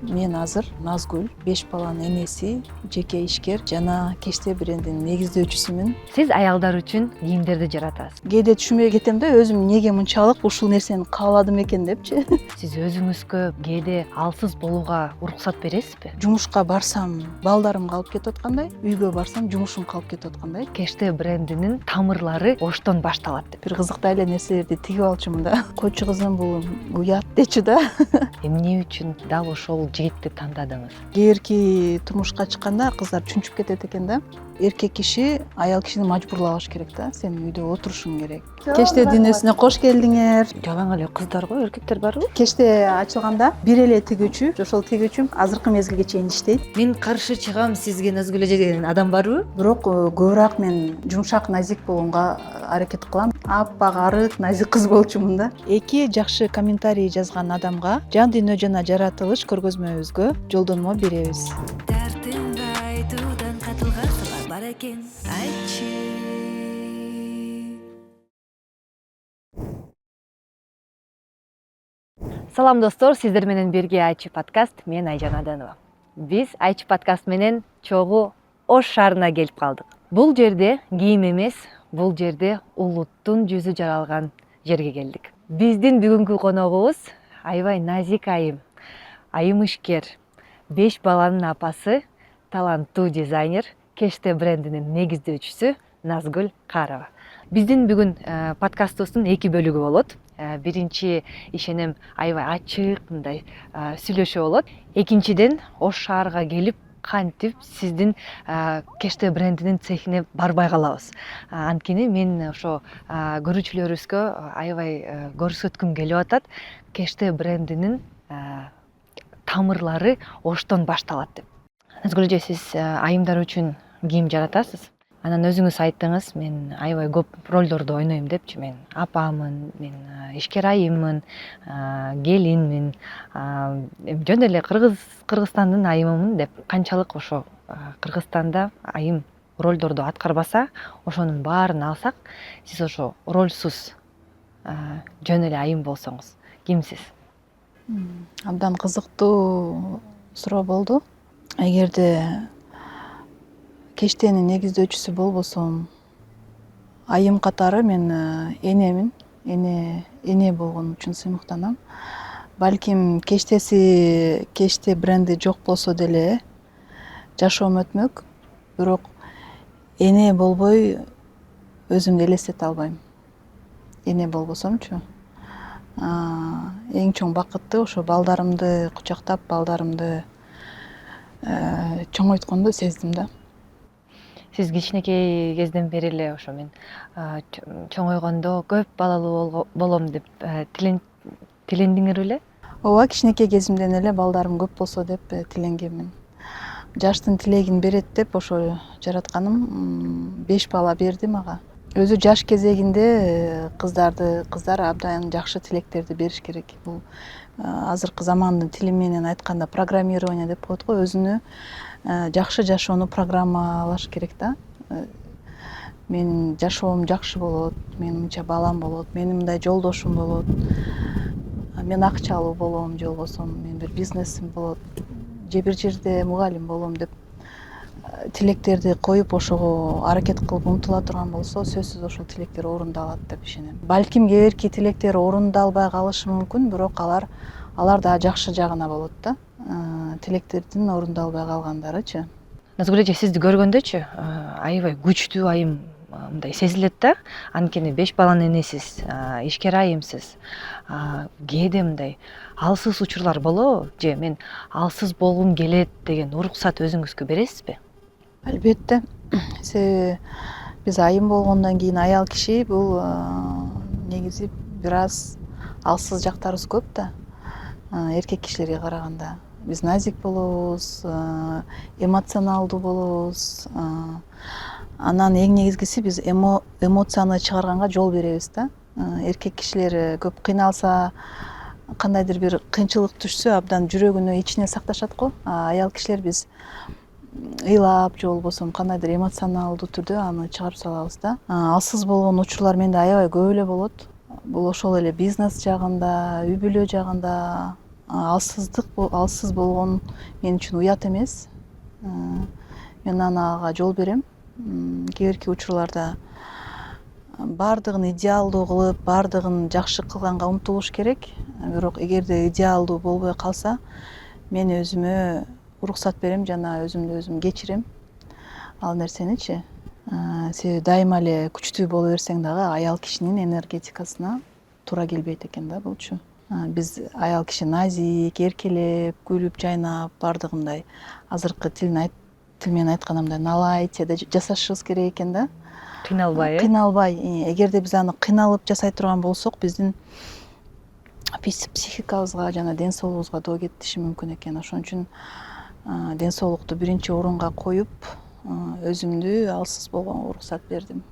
Мен азыр Назгүл, 5 баланын энеси, жеке ишкер жана Кечте брендинин негиздөөчүсүмүн. Сиз аялдар үчүн кийимдерди жаратасыз. Кээде түшүнбөй кетем да, өзүм неге мынчалык ушул нерсени кааладым экен депчи. Сиз өзүңүзгө кээде алсыз болууга уруксат бересизби? Жумушка барсам, балдарым калып кетип аткандай, үйгө барсам, жумушум калып кетип аткандай. Кечте брендинин тамырлары оштон башталат деп. Бир кызыктай эле нерселерди тигип алчумун да. Койчу кызым бул уят дечү да. Эмне үчүн дал ошол жигитти тандадыңыз? Кээерки турмушка чыкканда кыздар чүнчүп кетет экен да. Эркек киши аял кишини мажбурлабаш керек да. Сен үйдө отурушуң керек. Кечте дүйнөсүнө кош келдиңер. Жалаң эле кыздар го, эркектер барбы? Кечте ачылганда бир эле тигүүчү, ошол тигүүчүм азыркы мезгилге чейин иштейт. Мен каршы чыгам, сизге Назгүл эже деген адам барбы? Бирок көбүрөөк мен жумшак, назик болгонго аракет кылам. Аппак, арык, назик кыз болчумун да. Эки жакшы комментарий жазган адамга жан дүйнө жана жаратылыш көргөзмөбүзгө жолдонмо беребиз. Дертимди айтуудан катылган бар экен, айтчы. Салам достор, сиздер менен бирге Айтчы подкаст, мен Айжан Аданова. Биз Айтчы подкаст менен чогуу Ош шаарына келип калдык. Бул жерде кийим эмес, бул жерде улуттун жүзү жаралган жерге келдик. Биздин бүгүнкү коногубуз аябай назик айым, айым ишкер, 5 баланын апасы, таланттуу дизайнер, Кечте брендинин негиздөөчүсү Назгүл Карова. Биздин бүгүн подкастыбыздын 2 бөлүгү болот. Биринчи ишенем аябай ачык мындай сүйлөшүү болот. Экинчиден Ош шаарга келип кантип сиздин Кечте брендинин цехине барбай калабыз. Анткени мен ошо көрүүчүлөрүбүзгө аябай көрсөткүм келип атат. Кечте брендинин тамырлары Оштон башталат деп. Назгүл эже, сиз айымдар үчүн кийим жаратасыз. Анан өзүңүз айттыңыз, мен аябай көп ролдорду ойнойм депчи. Мен апамын, мен ишкер айыммын, келинмин, жөн эле Кыргызстандын айымымын деп. Канчалык ошо Кыргызстанда айым ролдорду аткарбаса, ошонун баарын алсак, сиз ошо ролсуз жөн эле айым болсоңуз, кимсиз? Абдан кызыктуу суроо болду. Эгерде Кечтенин негиздөөчүсү болбосом, айым катары мен энемин. Эне болгон үчүн сыймыктанам. Балким Кечте бренди жок болсо деле жашоом өтмөк. Бирок эне болбой өзүмдү элестете албайм. Эне болбосомчу. Эң чоң бакытты ошо балдарымды кучактап, балдарымды чоңойтконду сездим да. Сиз кичинекей кезден бери эле ошо мен чоңойгондо көп балалуу болом деп тилендиңер беле? Ооба, кичинекей кезимден эле балдарым көп болсо деп тиленгенмин. Жаштын тилегин берет деп ошо жаратканым 5 бала берди мага. Өзү жаш кезегинде кыздар абдан жакшы тилектерди бериш керек. Бул азыркы замандын тили менен айтканда программирование деп коет го, өзүнү жакшы жашоону программалаш керек да. Менин жашоом жакшы болот, менин мынча балам болот, менин мындай жолдошум болот, мен акчалуу болом, же болбосо менин бир бизнесим болот, же бир жерде мугалим болом деп тилектерди коюп, ошого аракет кылып умтула турган болсо, сөзсүз ошол тилектер орундалат деп ишенем. Балким кээерки тилектер орундалбай калышы мүмкүн, бирок алар да жакшы жагына болот да. Тилектердин орундалбай калгандарычы. Назгүл эже, сизди көргөндөчү аябай күчтүү айым мындай сезилет да. Анткени 5 баланын энесиз, ишкер айымсыз. Кээде мындай алсыз учурлар болобу? Же мен алсыз болгум келет деген уруксат өзүңүзгө бересизби? Албетте. Себеби биз айым болгондон кийин аял киши бул негизи бир аз алсыз жактарыбыз көп да. Эркек кишилерге караганда биз назик болобуз, эмоционалдуу болобуз. Анан эң негизгиси биз эмоцияны чыгарганга жол беребиз да. Эркек кишилер көп кыйналса, кандайдыр бир кыйынчылык түшсө, абдан жүрөгүнө ичине сакташат го. Аял кишилер биз ыйлап, же болбосо кандайдыр эмоционалдуу түрдө аны чыгарып салабыз да. Алсыз болгон учурлар менде аябай көп эле болот. Бул ошол эле бизнес жагында, үй бүлө жагында, алсыз болгон мен үчүн уят эмес. Мен ага жол берем. Кээ бирки учурларда баардыгын идеалдуу кылып, баардыгын жакшы кылганга умтулуш керек. Бирок эгерде идеалдуу болбой калса, мен өзүмө уруксат берем жана өзүмдү өзүм кечирем. Ал нерсеничи. Себеби дайыма эле күчтүү боло берсең дагы аял кишинин энергетикасына туура келбейт экен да булчу. Биз аял киши назик, эркелеп, күлүп, жайнап, баардыгындай азыркы тил менен айтканымдай налайчеде жасашыбыз керек экен да. Кыйналбай. Кыйналбай. Эгерде биз аны кыйналып жасай турган болсок, биздин психикабызга жана ден соолугубузга доо кетиши мүмкүн экен. Ошон үчүн ден соолукту биринчи орунга коюп, өзүмдү алсыз болгонго уруксат бердим.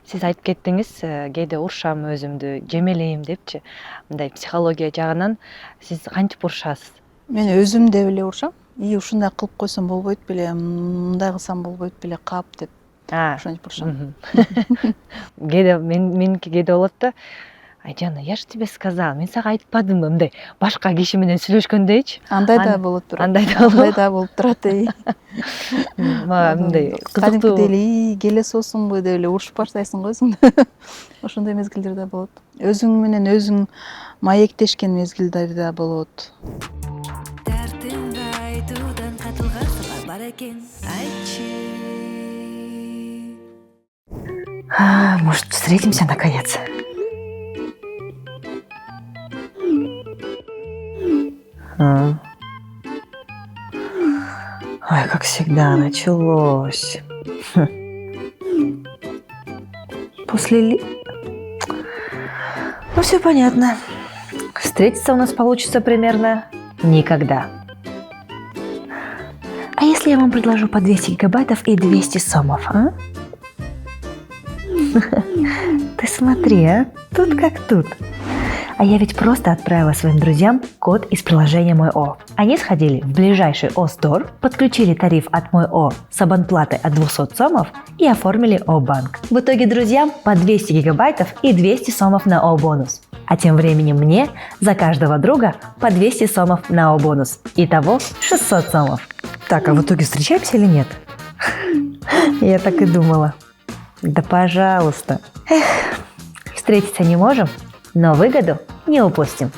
Сиз айтып кеттиңиз, кээде урушам өзүмдү, жемелейм депчи. Мындай психология жагынан сиз кантип урушасыз? Мен өзүм деп эле урушам. Ушундай кылып койсом болбойт беле, мындай кылсам болбойт беле, кап деп. Ошентип урушам. Кээде меники кээде болот да. Айжана, я ж тебе сказала, мен сага айтпадымбы, мындай башка киши менен сүйлөшкөндөйчү. Андай да болот бирок. Андай да болуп турат. Мага мындай кызыктуу кызыктуу деле, келе соосуңбу деп эле урушуп баштайсың го өзүңдү. Ошондой мезгилдер да болот. Өзүң менен өзүң маектешкен мезгилдер да болот. Дертимди айтуудан катылган сырлар бар экен, айтчы. Может, встретимся наконец? Ой, как всегда, началось. Ну, все понятно. Встретиться у нас получится примерно никогда. А если я вам предложу по 200 гигабайтов и 200 сомов, а? Ты смотри, а? Тут как тут. А я ведь просто отправила своим друзьям код из приложения Мой О. Они сходили в ближайший О-стор, подключили тариф от Мой О с абонплатой от 200 сомов и оформили О-банк. В итоге друзьям по 200 гигабайтов и 200 сомов на О-бонус. А тем временем мне за каждого друга по 200 сомов на О-бонус. Итого 600 сомов. Так, а в итоге встречаемся или нет? Я так и думала. Да пожалуйста. Эх, встретиться не можем, но выгоду не упустим.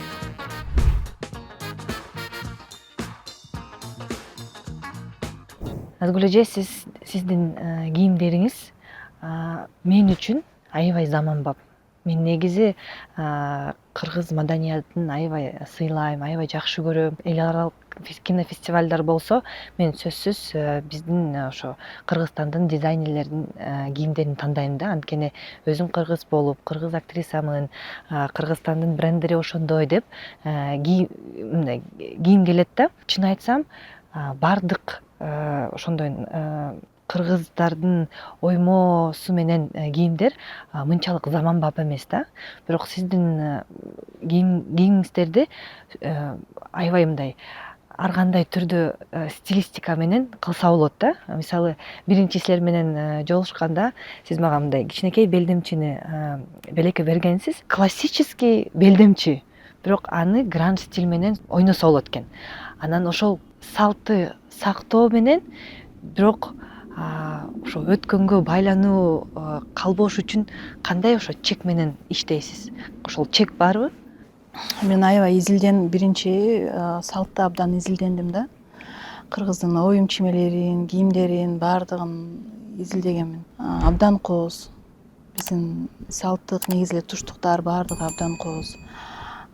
Назгүл эже, сиздин кийимдериңиз мен үчүн аябай заманбап. Мен негизи кыргыз маданиятын аябай сыйлайм, аябай жакшы көрөм. Эл аралык кинофестивалдар болсо, мен сөзсүз биздин ошо Кыргызстандын дизайнерлердин кийимдерин тандайм да. Анткени өзүм кыргыз болуп, кыргыз актрисамын, Кыргызстандын брендери ошондой деп кийим келет да. Чын айтсам, бардык ошондой кыргыздардын оймосу менен кийимдер мынчалык заманбап эмес да. Бирок сиздин кийимиңиздерди аябай мындай ар кандай түрдө стилистика менен кылса болот да. Мисалы, биринчи силер менен жолушканда сиз мага мындай кичинекей белдемчини белекке бергенсиз. Классический белдемчи, бирок аны гранж стиль менен ойносо болот экен. Анан ошол салтты сактоо менен, бирок ошо өткөнгө байлануу калбош үчүн кандай ошо чек менен иштейсиз? Ошол чек барбы? Мен аябай биринчи салтты абдан изилдендим да. Кыргыздын оюм чимелерин, кийимдерин баардыгын изилдегенмин. Абдан кооз. Биздин салттык негизги туштуктар баардыгы абдан кооз.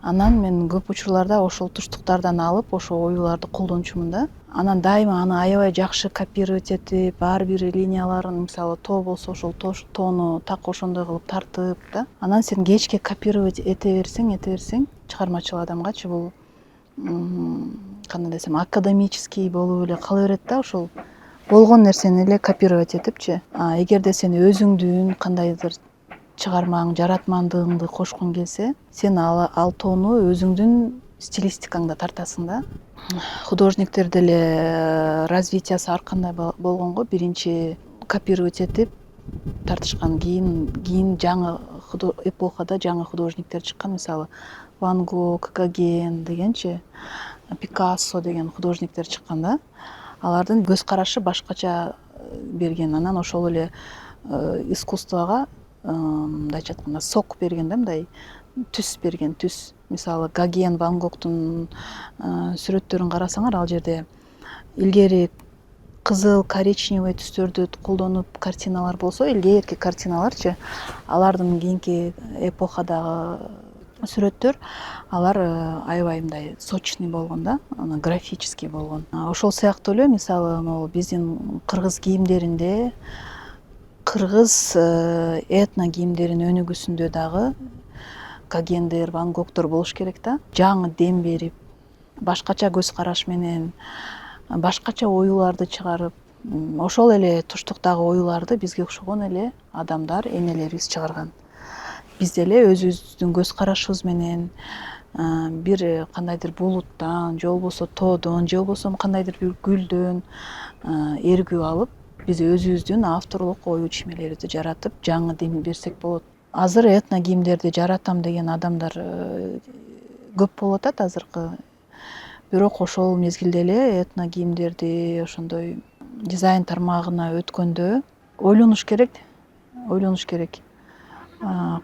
Анан мен көп учурларда ошол туштуктардан алып, ошол оюларды колдончумун да. Анан дайыма аны аябай жакшы копировать этип, ар бир линияларын, мисалы, тоо болсо ошол тоону так ошондой кылып тартып да. Анан сен кечке копировать эте берсең, чыгармачыл адамгачы бул кандай десем, академический болуп эле кала берет да, ошол болгон нерсени эле копировать этипчи. Эгерде сен өзүңдүн кандайдыр чыгармаң, жаратмандыгыңды кошкуң келсе, сен ал тоону өзүңдүн стилистикаңда тартасың да. Художниктер деле развитиясы ар кандай болгонго биринчи копировать этип тартышкан, кийин жаңы эпохада жаңы художниктер чыккан, мисалы Ван Гог, Гоген дегенчи, Пикассо деген художниктер чыккан да. Алардын көз карашы башкача берген. Анан ошол эле искусствого мындайча айтканда сок берген да, мындай түс берген, түс. Мисалы Гоген, Ван Гогтун сүрөттөрүн карасаңар, ал жерде илгери кызыл, коричневый түстөрдү колдонуп картиналар болсо, илгерки картиналарчы, алардын кийинки эпохадагы сүрөттөр, алар аябай мындай сочный болгон да, графический болгон. Ошол сыяктуу эле, мисалы, могу биздин кыргыз кийимдеринде, кыргыз этно кийимдерин өнүгүүсүндө дагы Гогендер, Ван Гогтор болуш керек да. Жаңы дем берип, башкача көз караш менен, башкача оюларды чыгарып, ошол эле туштуктагы оюларды бизге окшогон эле адамдар, энелерибиз чыгарган. Биз деле өзүбүздүн көз карашыбыз менен бир кандайдыр булуттан, же болбосо тоодон, же болбосо кандайдыр бир гүлдөн эргүү алып, биз өзүбүздүн авторлук ою чимелерибизди жаратып, жаңы дем берсек болот. Азыр этно кийимдерди жаратам деген адамдар көп болуп атат азыркы. Бирок ошол мезгилде эле этно кийимдерди ошондой дизайн тармагына өткөндө ойлонуш керек.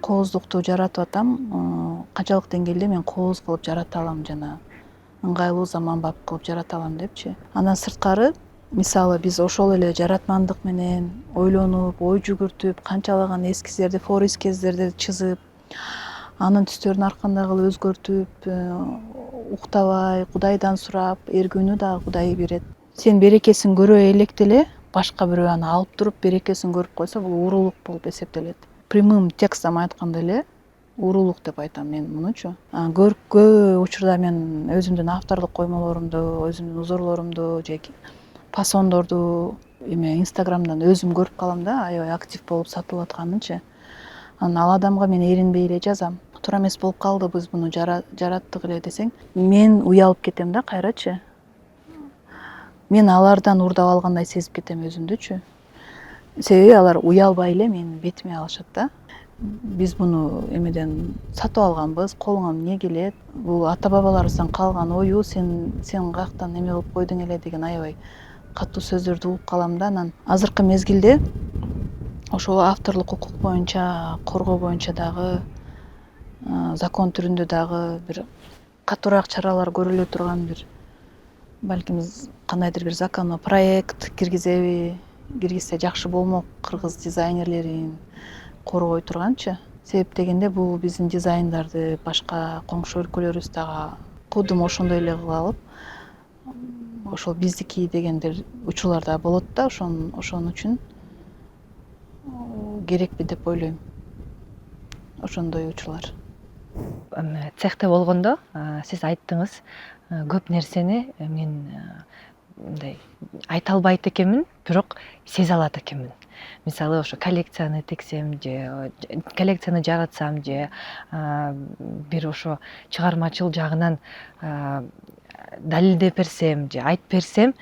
Кооздукту жаратып атам, канчалык деңгээлде мен кооз кылып жарата алам, жана ыңгайлуу заманбап кылып жарата алам депчи. Андан сырткары, мисалы, биз ошол эле жаратмандык менен ойлонуп, ой жүгүртүп, канчалаган эскиздерди, форескиздерди чызып, анын түстөрүн аркандай кылып өзгөртүп, уктабай, Кудайдан сурап, эргүүнү дагы Кудай берет. Сен берекесин көрө электе эле башка бирөө аны алып туруп берекесин көрүп койсо, бул уурулук болуп эсептелет. Прямым текстом айтканда эле уурулук деп айтам мен мунучу. Көп учурда мен өзүмдүн авторлук коймолорумду, өзүмдүн узорлорумду же фасондорду Инстаграмдан өзүм көрүп калам да, аябай актив болуп сатылып атканынчы. Анан ал адамга мен эринбей эле жазам. Туура эмес болуп калды, биз муну жараттык эле десең, мен уялып кетем да кайрачы. Мен алардан урдап алгандай сезип кетем өзүмдүчү. Себеби алар уялбай эле менин бетиме алышат да. Биз муну эмеден сатып алганбыз, колуңа эмне келет? Бул ата бабаларыбыздан калган ою, сен каяктан эме кылып койдуң эле деген аябай катуу сөздөрдү угуп калам да. Анан азыркы мезгилде ошол авторлук укук боюнча, коргоо боюнча дагы, закон түрүндө дагы бир катуураак чаралар көрүлө турган бир, балким кандайдыр бир законопроект киргизсе жакшы болмок, кыргыз дизайнерлерин коргой турганчы. Себеп дегенде бул биздин дизайндарды башка коңшу өлкөлөрүбүз дагы кудум ошондой эле кыла алып, ошол биздики дегендер учурлар да болот да, ошон үчүн керекпи деп ойлойм. Ошондой учурлар. Цехте болгондо сиз айттыңыз, көп нерсени мен мындай айта албайт экенмин, бирок сезе алат экенмин. Мисалы, ошо коллекцияны тиксем же коллекцияны жаратсам же бир ошо чыгармачыл жагынан далилдеп берсем же айтып берсем,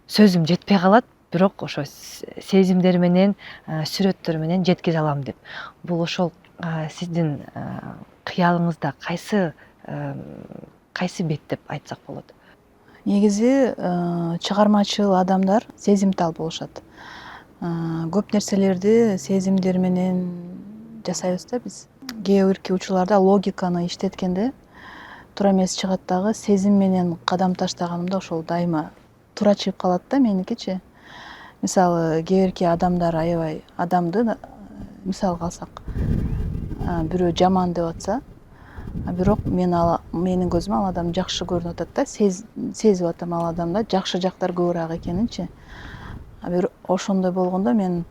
сөзүм жетпей калат, бирок ошо сезимдер менен, сүрөттөр менен жеткизе алам деп. Бул ошол сиздин кыялыңызда кайсы бет деп айтсак болот? Негизи чыгармачыл адамдар сезимтал болушат. Көп нерселерди сезимдер менен жасайбыз да биз. Кээ бирки учурларда логиканы иштеткенде туура эмес чыгат дагы, сезим менен кадам таштаганымда ошол дайыма туура чыгып калат да меникичи. Мисалы, кээ бирки адамдар аябай адамды мисалга алсак, бирөө жаман деп атса, бирок менин көзүмө ал адам жакшы көрүнүп атат да, сезип атам ал адамда жакшы жактар көбүрөөк экенинчи. Бир ошондой болгондо мен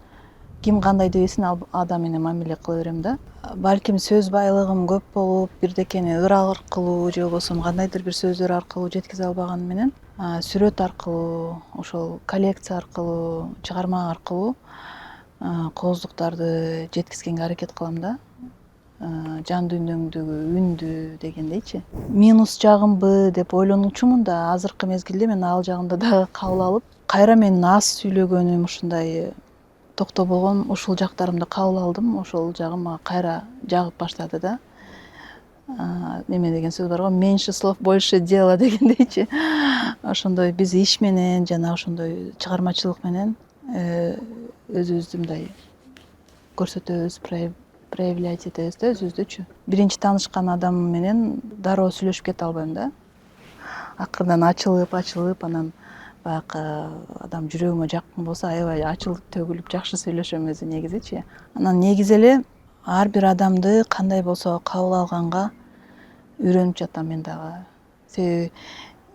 ким кандай дебесин ал адам менен мамиле кыла берем да. Балким сөз байлыгым көп болуп, бирдекени ырал аркылуу же болбосо кандайдыр бир сөздөр аркылуу жеткизе албаганы менен, сүрөт аркылуу, ошол коллекция аркылуу, чыгарма аркылуу кооздуктарды жеткизгенге аракет кылам да. Жан дүйнөңдөгү үндү дегендейчи. Минус жагымбы деп ойлонучумун да, азыркы мезгилде мен ал жагында дагы кабыл алып, кайра менин аз сүйлөгөнүм, ушундай токто болгон ушул жактарымды кабыл алдым. Ошол жагым мага кайра жагып баштады да. Неме деген сөз бар го, меньше слов больше дела дегендейчи. Ошондой биз иш менен жана ошондой чыгармачылык менен өзүбүздү мындай көрсөтөбүз, проявлять этебиз да өзүбүздүчү. Биринчи таанышкан адам менен дароо сүйлөшүп кете албайм да. Акырдан ачылып анан баягы адам жүрөгүмө жакын болсо аябай ачылып төгүлүп жакшы сүйлөшөм өзү негизичи. Анан негизи эле ар бир адамды кандай болсо кабыл алганга үйрөнүп жатам мен дагы. Себеби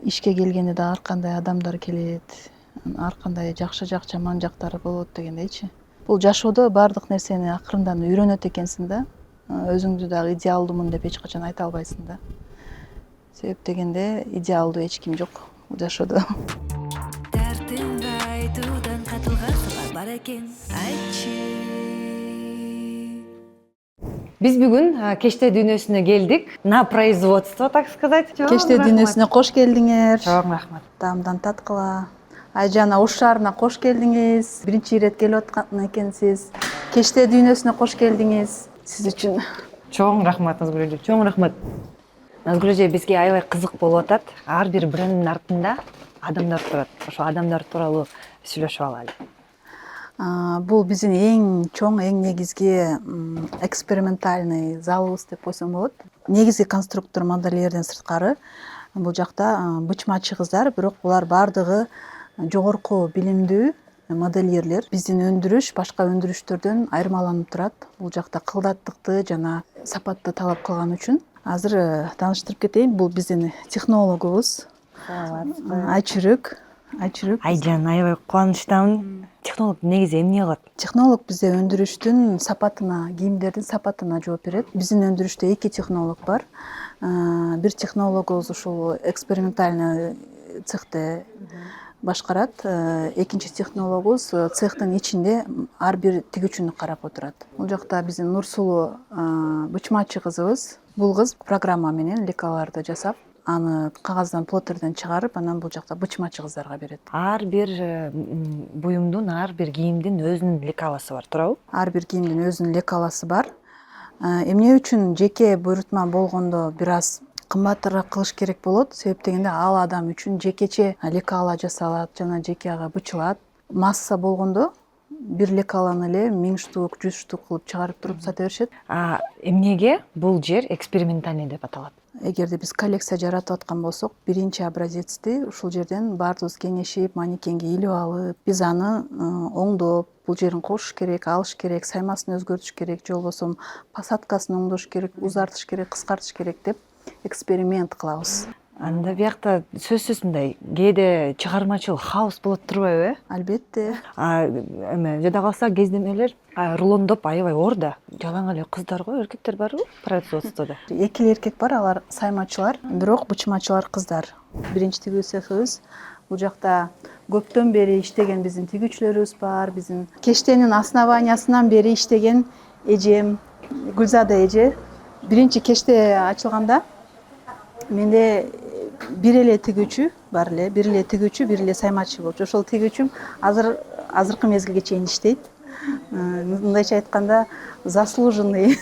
ишке келгенде да ар кандай адамдар келет, ар кандай жакшы жак, жаман жактары болот дегендейчи. Бул жашоодо баардык нерсени акырындан үйрөнөт экенсиң да. Өзүңдү дагы идеалдуумун деп эч качан айта албайсың да. Себеп дегенде идеалдуу эч ким жок бул жашоодо. Дертимди айтуудан катылган сырлар бар экен, айтчы. Биз бүгүн кечте дүйнөсүнө келдик. На производство, так сказать. Кечте дүйнөсүнө кош келдиңер. Чоң рахмат. Таамдан таткыла. Айжана Ош шаарына кош келдиңиз. Биринчи ирет келип аткан экенсиз. Кечте дүйнөсүнө кош келдиңиз. Сиз үчүн Чоң рахмат Назгүл эже, чоң рахмат. Назгүл эже, бизге аябай кызык болуп атат. Ар бир бренддин артында адамдар турат. Ошо адамдар тууралуу сүйлөшүп алалы. Бул биздин эң чоң, эң негизги экспериментальный залыбыз деп койсом болот. Негизги конструктор модельерден сырткары бул жакта бычмачы кыздар, бирок булар баардыгы жогорку билимдүү модельерлер. Биздин өндүрүш башка өндүрүштөрдөн айырмаланып турат. Бул жакта кылдаттыкты жана сапатты талап кылган үчүн. Азыр тааныштырып кетейин, бул биздин технологубуз. Айчүрүк. Айжан, аябай кубанычтамын. Технолог негизи эмне кылат? Технолог бизде өндүрүштүн сапатына, кийимдердин сапатына жооп берет. Биздин өндүрүштө 2 технолог бар. Бир технологубуз ушул экспериментальный цехте башкарат. Экинчи технологубуз цехтын ичинде ар бир тигүүчүнү карап отурат. Бул жакта биздин Нурсулуу бычмачы кызыбыз. Бул кыз программа менен лекаларды жасап, аны кагаздан плоттерден чыгарып, анан бул жакта бычмачы кыздарга берет. Ар бир буюмдун, ар бир кийимдин өзүнүн лекаласы бар, туурабы? Ар бир кийимдин өзүнүн лекаласы бар. Эмне үчүн жеке буйрутма болгондо бир аз кымбатыраак кылыш керек болот? Себеп дегенде ал адам үчүн жекече лекала жасалат жана жеке ага бычылат. Масса болгондо бир лекаланы эле 1000 штук, 100 штук кылып чыгарып туруп сата беришет. Эмнеге бул жер экспериментальный деп аталат? Эгерде биз коллекция жаратып аткан болсок, биринчи образецти ушул жерден баардыгыбыз кеңешип, манекенге илип алып, биз аны оңдоп, бул жерин кошуш керек, алыш керек, саймасын өзгөртүш керек, же болбосо посадкасын оңдош керек, узартыш керек, кыскартыш керек деп эксперимент кылабыз. Анда биякта сөзсүз мындай кээде чыгармачыл хаос болот турбайбы? Албетте. Эме жада калса кездемелер рулондоп аябай оор да. Жалаң эле кыздар го, эркектер барбы производстводо? 2 эркек бар, алар саймачылар, бирок бычмачылар кыздар. Биринчи тигүү цехыбыз. Бул жакта көптөн бери иштеген биздин тигүүчүлөрүбүз бар. Биздин кештенин основаниясынан бери иштеген эжем Гүлзада эже. Биринчи кеште ачылганда менде бир эле тигүүчү бар эле, бир эле саймачы болчу. Ошол тигүүчүм азыркы мезгилге чейин иштейт. Мындайча айтканда, заслуженный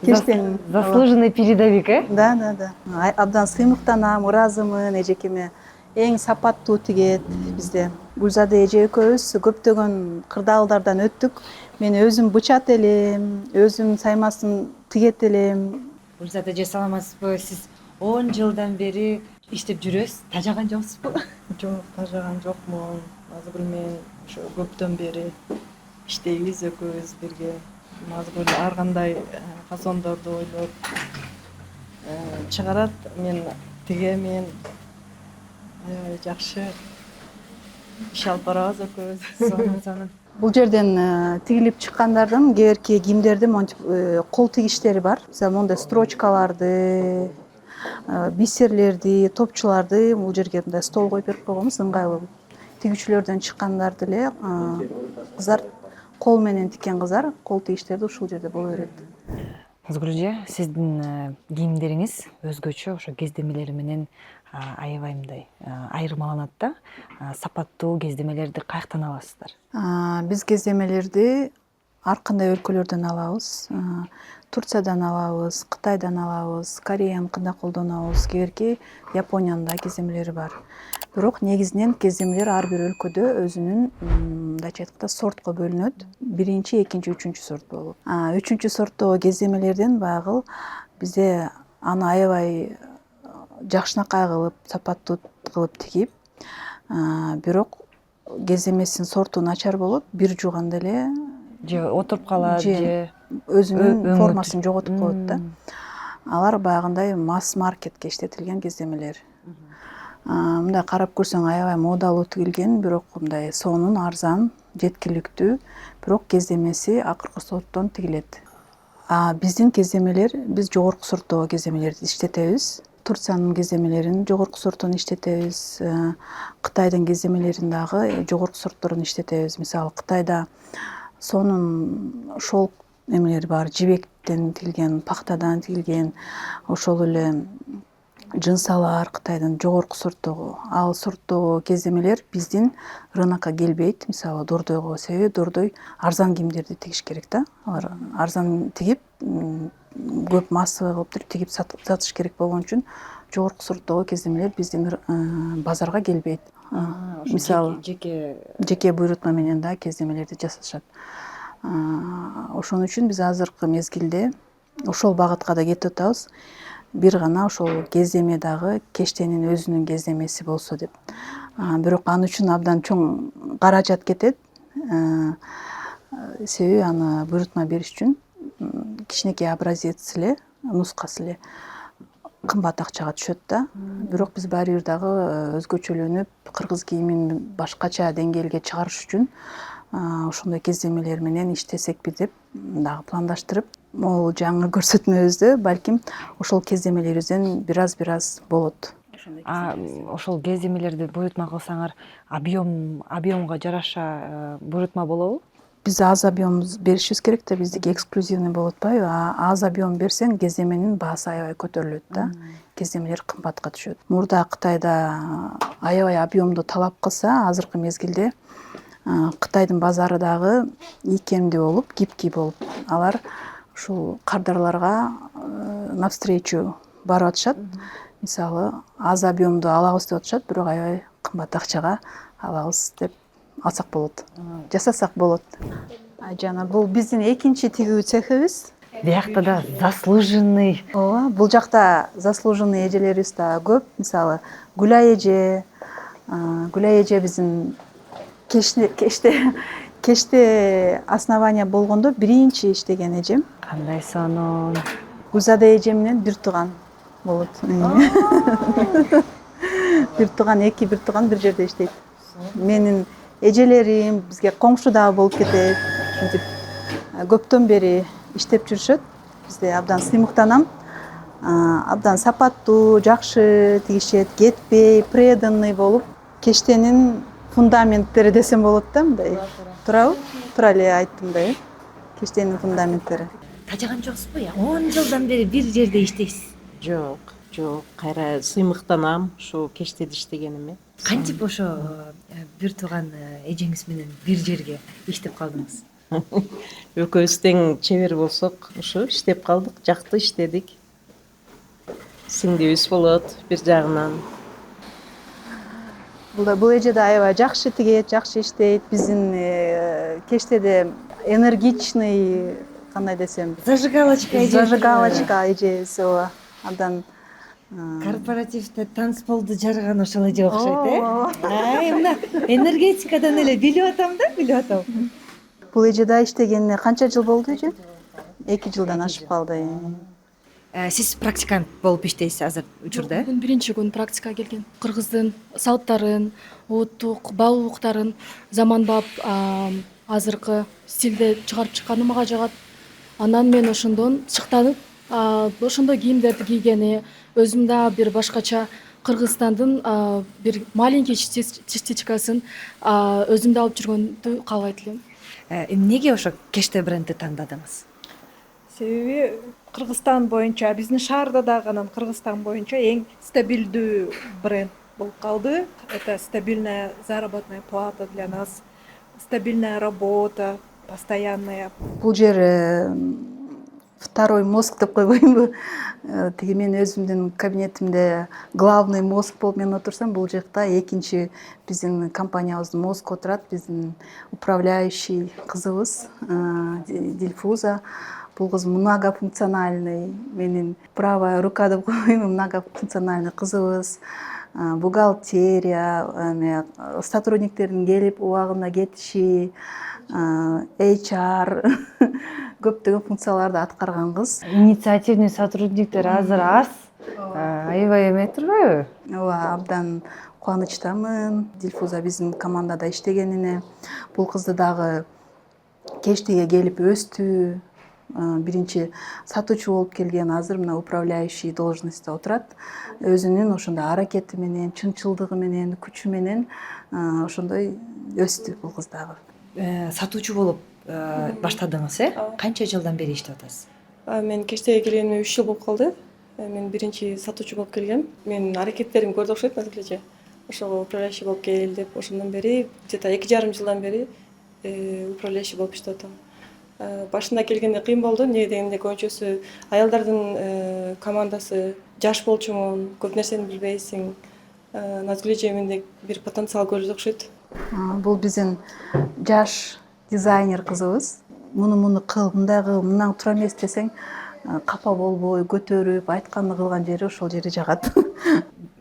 кештен. Заслуженный передовик, э? Да. Абдан сыймыктанам, ыраазымын эжекеме. Эң сапаттуу тигет бизде. Гүлзада эже экөөбүз көптөгөн кырдаалдардан өттүк. Мен өзүм бычат элем, өзүм саймасын тигет элем. Гүлзада эже, саламатсызбы? Сиз 10 жылдан бери иштеп жүрөсүз. Тажаган жоксузбу? Жок, тажаган жокмун. Назгүл менен ошо көптөн бери иштейбиз экөөбүз бирге. Назгүл ар кандай фасондорду ойлоп чыгарат. Мен тигемин. Аябай жакшы иш алып барабыз экөөбүз. Бул жерден тигилип чыккандардын кээ кийимдердин монтип кол тигиштери бар. Мисалы мондай строчкаларды, бисерлерди, топчуларды бул жерге мындай стол коюп берип койгонбуз, ыңгайлуу. Тигүүчүлөрдөн чыккандарды эле кыздар кол менен тиккен кыздар кол тигиштерди ушул жерде боло берет. Назгүл эже, сиздин кийимдериңиз өзгөчө, ошо кездемелери менен аябай мындай айырмаланат да. Сапаттуу кездемелерди каяктан аласыздар? Биз кездемелерди ар кандай өлкөлөрдөн алабыз. Турциядан алабыз, Кытайдан алабыз, Кореяныкында колдонобуз, кээбирки Япониянын да кездемелери бар. Бирок негизинен кездемелер ар бир өлкөдө өзүнүн мындайча айтканда сортко бөлүнөт. Биринчи, экинчи, үчүнчү сорт болуп. Үчүнчү сорттогу кездемелерден баягы бизде аны аябай жакшынакай кылып, сапаттуу кылып тигип, бирок кездемесинин сорту начар болот, бир жууганда эле Же отуруп калат, же өзүнүн формасын жоготуп коет да. Алар баягындай масс-маркетке иштетилген кездемелер. Мындай карап көрсөң аябай модалуу тигилген, бирок мындай сонун арзан, жеткиликтүү, бирок кездемеси акыркы сорттон тигилет. Биздин кездемелер, биз жогорку сорттогу кездемелерди иштетебиз. Турциянын кездемелерин жогорку сорттон иштетебиз. Кытайдын кездемелерин дагы жогорку сортторун иштетебиз. Мисалы Кытайда сонун шелк эмелери бар, жибектен тигилген, пахтадан тигилген, ошол эле жынсалар Кытайдын жогорку сорттогу. Ал сорттогу кездемелер биздин рынокко келбейт. Мисалы Дордойго, себеби Дордой арзан кийимдерди тигиш керек да. Алар арзан тигип, көп массовый кылып тигип сатыш керек болгон үчүн жогорку сорттогу кездемелер биздин базарга келбейт. Мисалы жеке буйрутма менен да кездемелерди жасашат. Ошон үчүн биз азыркы мезгилде ошол багытка да кетип атабыз. Бир гана ошол кездеме дагы кештенин өзүнүн кездемеси болсо деп. Бирок аны үчүн абдан чоң каражат кетет. Себеби аны буйрутма бериш үчүн кичинекей образец эле, нускасы эле кымбат акчага түшөт да. Бирок биз баары бир дагы өзгөчөлөнүп, кыргыз кийимин башкача деңгээлге чыгарыш үчүн ошондой кездемелер менен иштесекпи деп дагы пландаштырып, могул жаңы көрсөтмөбүздө балким ошол кездемелерибизден бир аз болот. Ошол кездемелерди буйрутма кылсаңар, объемго жараша буйрутма болобу? Биз аз объем беришибиз керек да, биздики эксклюзивный болуп атпайбы? Аз объем берсең, кездеменин баасы аябай көтөрүлөт да. Кездемелер кымбатка түшөт. Мурда Кытайда аябай объемду талап кылса, азыркы мезгилде Кытайдын базары дагы ийкемдүү болуп, гибкий болуп, алар ушул кардарларга навстречу барып атышат. Мисалы, аз объемду алабыз деп атышат, бирок аябай кымбат акчага алабыз деп алсак болот. Жасасак болот. Жана бул биздин экинчи тигүү цехибиз. Биякта да заслуженный. Ооба, бул жакта заслуженный эжелерибиз да көп. Мисалы, Гүлай эже биздин кеште основание болгондо биринчи иштеген эжем. Кандай сонун. Гүлзада эжем менен бир тууган болот. Бир тууган, эки бир тууган бир жерде иштейт. Менин эжелерим бизге коңшу дагы болуп кетет. Ушинтип көптөн бери иштеп жүрүшөт. Бизде абдан сыймыктанам. Абдан сапаттуу, жакшы тигишет, кетпей, преданный болуп, кештенин фундаменттери десем болот да, мындай. Туурабы? Туура эле айттым да, кештенин фундаменттери. Тажаган жоксузбу? 10 жылдан бери бир жерде иштейсиз. Жок, кайра сыймыктанам ушу кештеде иштегениме. Кантип ошо бир тууган эжеңиз менен бир жерге иштеп калдыңыз? Экөөбүз тең чебер болсок, ушу иштеп калдык, жакты иштедик. Сиңдибиз болот бир жагынан. Бул эже да аябай жакшы тигет, жакшы иштейт. Биздин кештеде энергичный, кандай десем, Зажигалочка эжебиз, ооба, абдан корпоративде танцполду жарган ошол эже окшойт, мына энергетикадан эле билип атам да. Бул эже да иштегенине канча жыл болду эже? 2 жылдан ашып калды. Сиз практикант болуп иштейсиз азыр учурда? Бүгүн биринчи күн практикага келген. Кыргыздын салттарын, улуттук баа укуктарын заманбап азыркы стилде чыгарып чыкканы мага жагат. Анан мен ошондон шыктанып, ошондой кийимдерди кийгени, өзүм да бир башкача Кыргызстандын бир маленький частичкасын өзүмдө алып жүргөндү каалайт элем. Эмнеге ошо кеште брендти тандадыңыз? Себеби Кыргызстан боюнча биздин шаарда дагы анан Кыргызстан боюнча эң стабилдүү бренд болуп калды. Это стабильная заработная плата для нас, стабильная работа, постоянная. Бул жер второй мозг деп койбоймунбу? Тиги мен өзүмдүн кабинетимде главный мозг болуп мен отурсам, бул жакта экинчи биздин компаниябыздын мозгу отурат. Биздин управляющий кызыбыз Дильфуза. Бул кыз многофункциональный, менин правая рука деп койбоймунбу, многофункциональный кызыбыз. Бухгалтерия, сотрудниктердин келип убагында кетиши, HR көптөгөн функцияларды аткарган кыз. Инициативный сотрудниктер азыр аз. Аябай эме турбайбы? Ооба, абдан кубанычтамын Дильфуза биздин командада иштегенине. Бул кызды дагы кечтиге келип өстү. Биринчи сатуучу болуп келген, азыр мына управляющий должностьта отурат. Өзүнүн ошондой аракети менен, чынчылдыгы менен, күчү менен ошондой өстү бул кыз дагы. Сатуучу болуп баштадыңыз, Канча жылдан бери иштеп атасыз? Мен кечтеге келгениме 3 жыл болуп калды. Мен биринчи сатуучу болуп келгем. Менин аракеттерим көрдү окшойт назгүлчө. Ошого управляющий болуп келип, ошондон бери где-то 2,5 жылдан бери управляющий болуп иштеп атам. Башында келгенде кыйын болду. Эмне дегенде көбүнчөсү аялдардын командасы, жаш болчумун, көп нерсени билбейсиң. Назгүлчө менде бир потенциал көрдү окшойт. Бул биздин жаш дизайнер кызыбыз. Муну кыл, мындай кыл, мындан тура эмес десең, капа болбой, көтөрүп, айтканды кылган жери ошол жери жагат.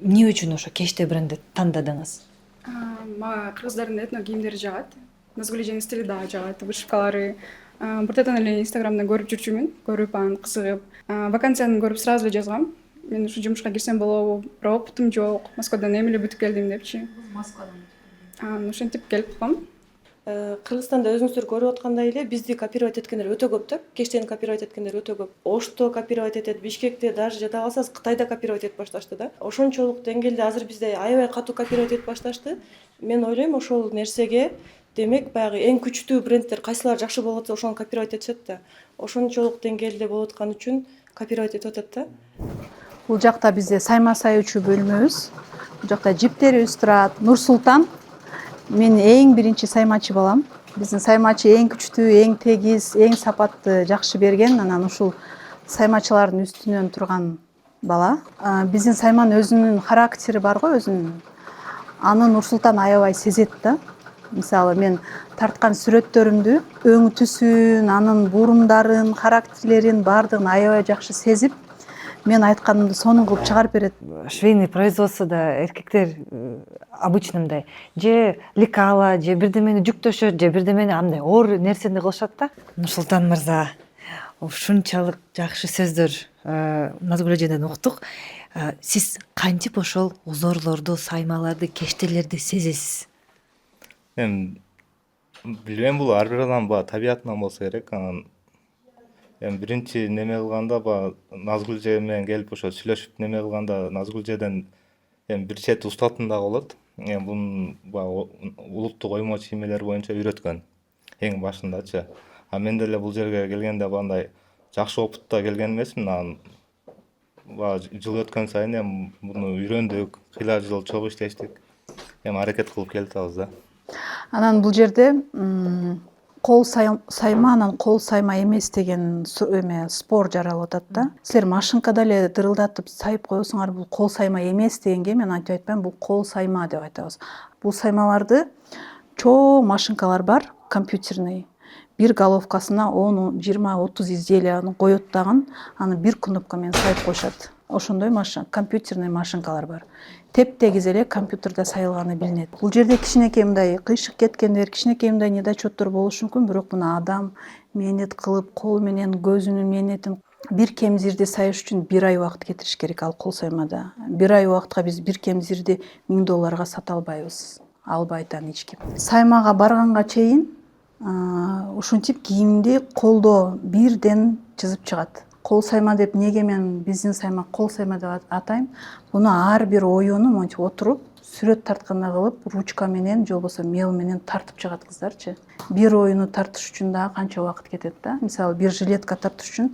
Эмне үчүн ошо кечте брендти тандадыңыз? Мага кыргыздардын этно кийимдери жагат. Назгүлчөнүн стили дагы жагат, вышивкалары. Буртадан эле Инстаграмдан көрүп жүрчүмүн, көрүп анан кызыгып. Вакансияны көрүп сразу эле жазгам. Мен ушу жумушка кирсем болобу, бирок опытым жок. Москвадан эми эле бүтүп келдим депчи. Ошентип келип калгам. Кыргызстанда өзүңүздөр көрүп аткандай эле бизди копировать эткендер өтө көп да. Кечтени копировать эткендер өтө көп. Ошто копировать этет, Бишкекте, даже жада калсаңыз Кытайда копировать этип башташты да. Ошончолук деңгээлде азыр бизде аябай катуу копировать этип башташты. Мен ойлойм ошол нерсеге демек баягы эң күчтүү брендтер кайсылар жакшы болуп атса ошону копировать этишет да. Ошончолук деңгээлде болуп аткан үчүн копировать этип атат да. Бул жакта бизде сайма сайуучу бөлмөбүз. Бул жакта жиптерибиз турат. Нур-Султан. Мен эң биринчи саймачы балам. Биздин саймачы эң күчтүү, эң тегиз, эң сапатты жакшы берген. Анан ушул саймачылардын үстүнөн турган бала. Биздин сайманын өзүнүн характери бар го, өзүнүн. Аны Нур-Султан аябай сезет да. Мисалы мен тарткан сүрөттөрүмдү, өң түсүн, анын бурундарын, характерлерин бардыгын аябай жакшы сезип, мен айтканымды сонун кылып чыгарып берет. Швейный производствода эркектер обычно мындай же лекала, же бирдемени жүктөшөт, же бирдемени андай оор нерсени кылышат да. Нурсултан мырза, ушунчалык жакшы сөздөр Назгүл эжеден уктук. Сиз кантип ошол узорлорду, саймаларды, кештелерди сезесиз? Мен билбейм, бул ар бир адамдын баягы табиятынан болсо керек. Анан биринчи неме кылганда баягы Назгүл эже менен келип ошо сүйлөшүп неме кылганда Назгүл эжеден бир чети устатым дагы болот. Бунун баягы улуттук оймо чиймелер боюнча үйрөткөн эң башындачы. Мен деле бул жерге келгенде бандай жакшы опытта келген эмесмин. Анан жыл өткөн сайын муну үйрөндүк, кыйла жыл чогуу иштештик. Аракет кылып келатабыз да. Анан бул жерде кол сайма анан кол сайма эмес деген спор жаралып атат да. Силер машинкада эле дырылдатып сайып коесуңар, бул кол сайма эмес дегенге мен айтып атпайм, бул кол сайма деп айтабыз. Бул саймаларды чоң машинкалар бар, компьютерный. Бир головкасына 10, 20, 30 изделияны коет дагы, аны бир кнопка менен сайып коюшат. Ошондой компьютерный машинкалар бар. Теп-тегиз эле компьютерде сайылганы билинет. Бул жерде кичинекей мындай кыйшык кеткендер, кичинекей мындай недочеттор болушу мүмкүн, бирок мына адам мээнет кылып, кол менен көзүнүн мээнетин бир кемзирди сайыш үчүн 1 ай убакыт кетириш керек ал кол саймада. 1 ай убакытка биз бир кемзирди $1000 сата албайбыз. Албайт аны эч ким. Саймага барганга чейин ушинтип кийимди колдо бирден чызып чыгат. Кол сайма деп неге мен биздин сайма кол сайма деп атайм? Буну ар бир оюну монтип отуруп сүрөт тарткандай кылып ручка менен же болбосо мел менен тартып чыгат кыздарчы. Бир оюну тартыш үчүн дагы канча убакыт кетет да. Мисалы бир жилетка тартыш үчүн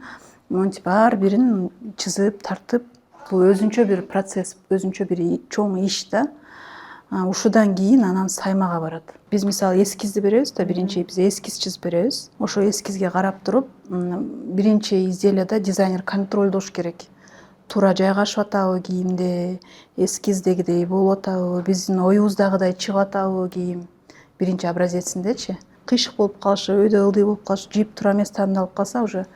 монтип ар бирин чызып, тартып, бул өзүнчө бир процесс, өзүнчө бир чоң иш да. Ушудан кийин анан саймага барат. Биз мисалы эскизди беребиз да, биринчи биз эскиз чызып беребиз. Ошо эскизге карап туруп, биринчи изделияда дизайнер контролдош керек. Туура жайгашып атабы кийимде, эскиздегидей болуп атабы, биздин оюбуздагыдай чыгып атабы кийим. Биринчи образециндечи. Кыйшык болуп калышы, өйдө ылдый болуп калышы, жийип туура эмес тандалып калса, уже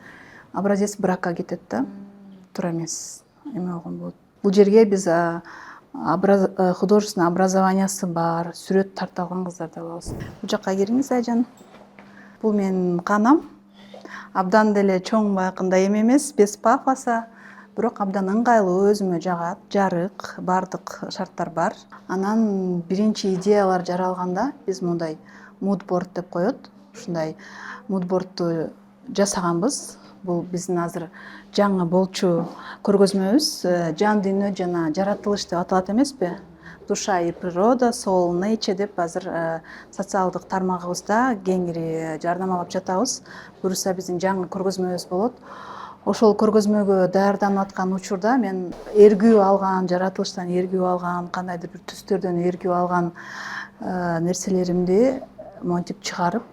образец бракка кетет да. Туура эмес эме болгон болот. Бул жерге биз художественный образованиясы бар, сүрөт тарта алган кыздарды алабыз. Бул жакка кириңиз, Айжан. Бул менин канам. Абдан деле чоң байкындай эме эмес, без пафоса, бирок абдан ыңгайлуу, өзүмө жагат, жарык, бардык шарттар бар. Анан биринчи идеялар жаралганда биз мындай мудборд деп коет. Ушундай мудбордду жасаганбыз. Бул биздин азыр жаңы болчу көргөзмөбүз. Жан дүйнө жана жаратылыш деп аталат эмеспи? Душа и природа, soul, nature деп азыр социалдык тармагыбызда кеңири жардамалап жатабыз. Буюрса биздин жаңы көргөзмөбүз болот. Ошол көргөзмөгө даярданып аткан учурда мен эргүү алган, жаратылыштан эргүү алган, кандайдыр бир түстөрдөн эргүү алган нерселеримди монтип чыгарып,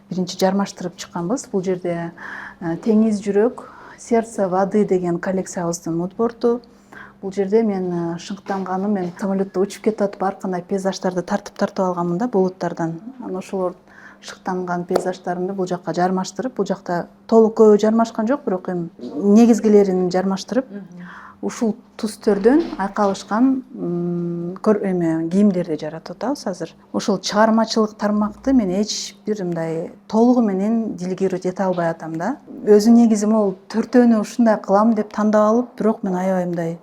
биринчи жармаштырып чыкканбыз. Бул жерде Теңиз жүрөк, сердце воды деген коллекциябыздын мудборду. Бул жерде мен шыңктанганым, мен самолетто учуп кетип атып ар кандай пейзаждарды тартып алганмын да булуттардан. Анан ошолор шыктанган пейзаждарымды бул жакка жармаштырып, бул жакта толук көбү жармашкан жок, бирок эми негизгилерин жармаштырып, ушул түстөрдөн айкалышкан кийимдерди жаратып атабыз азыр. Ошол чыгармачылык тармакты мен эч бир мындай толугу менен дилгирет эте албай атам да. Өзү негизи могул төртөөнү ушундай кылам деп тандап алып, бирок мен аябай мындай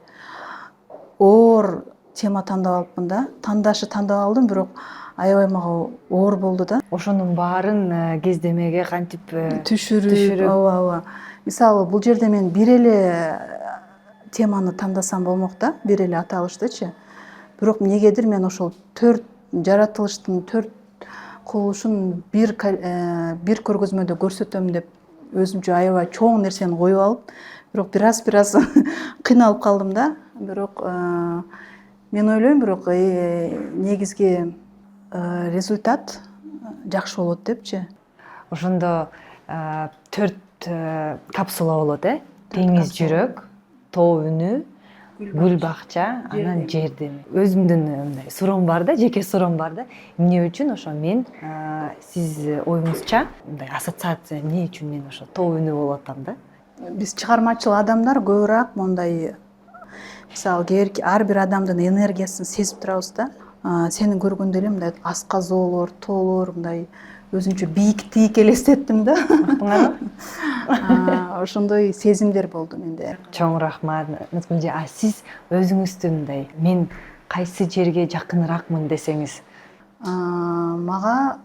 оор тема тандап алыпмын да. Тандап алдым, бирок аябай мага оор болду да. Ошонун баарын кездемеге кантип түшүрүп, ооба. Мисалы бул жерде мен бир эле теманы тандасам болмок да, бир эле аталыштычы. Бирок эмнегедир мен ошол 4 жаратылыштын 4 кубулушун бир көргөзмөдө көрсөтөм деп өзүмчө аябай чоң нерсени коюп алып, бирок бир аз кыйналып калдым да. Бирок мен ойлойм, бирок негизги результат жакшы болот депчи. Ошондо 4 капсула болот, Теңиз жүрөк, тоо үнү, гүл бакча, анан жерден. Өзүмдүн мындай суроом бар да, жеке суроом бар да. Эмне үчүн ошо мен сиз оюңузча мындай ассоциация эмне үчүн мен ошо тоо үнү болуп атам да? Биз чыгармачыл адамдар көбүрөөк мондай, мисалы, ар бир адамдын энергиясын сезип турабыз да. Сени көргөндө эле мындай асказоолор, тоолор, мындай өзүнчө бийиктик элестеттим да. Ошондой сезимдер болду менде. Чоң рахмат. Назгүлжи, сиз өзүңүздү мындай мен кайсы жерге жакыныраакмын десеңиз? Мага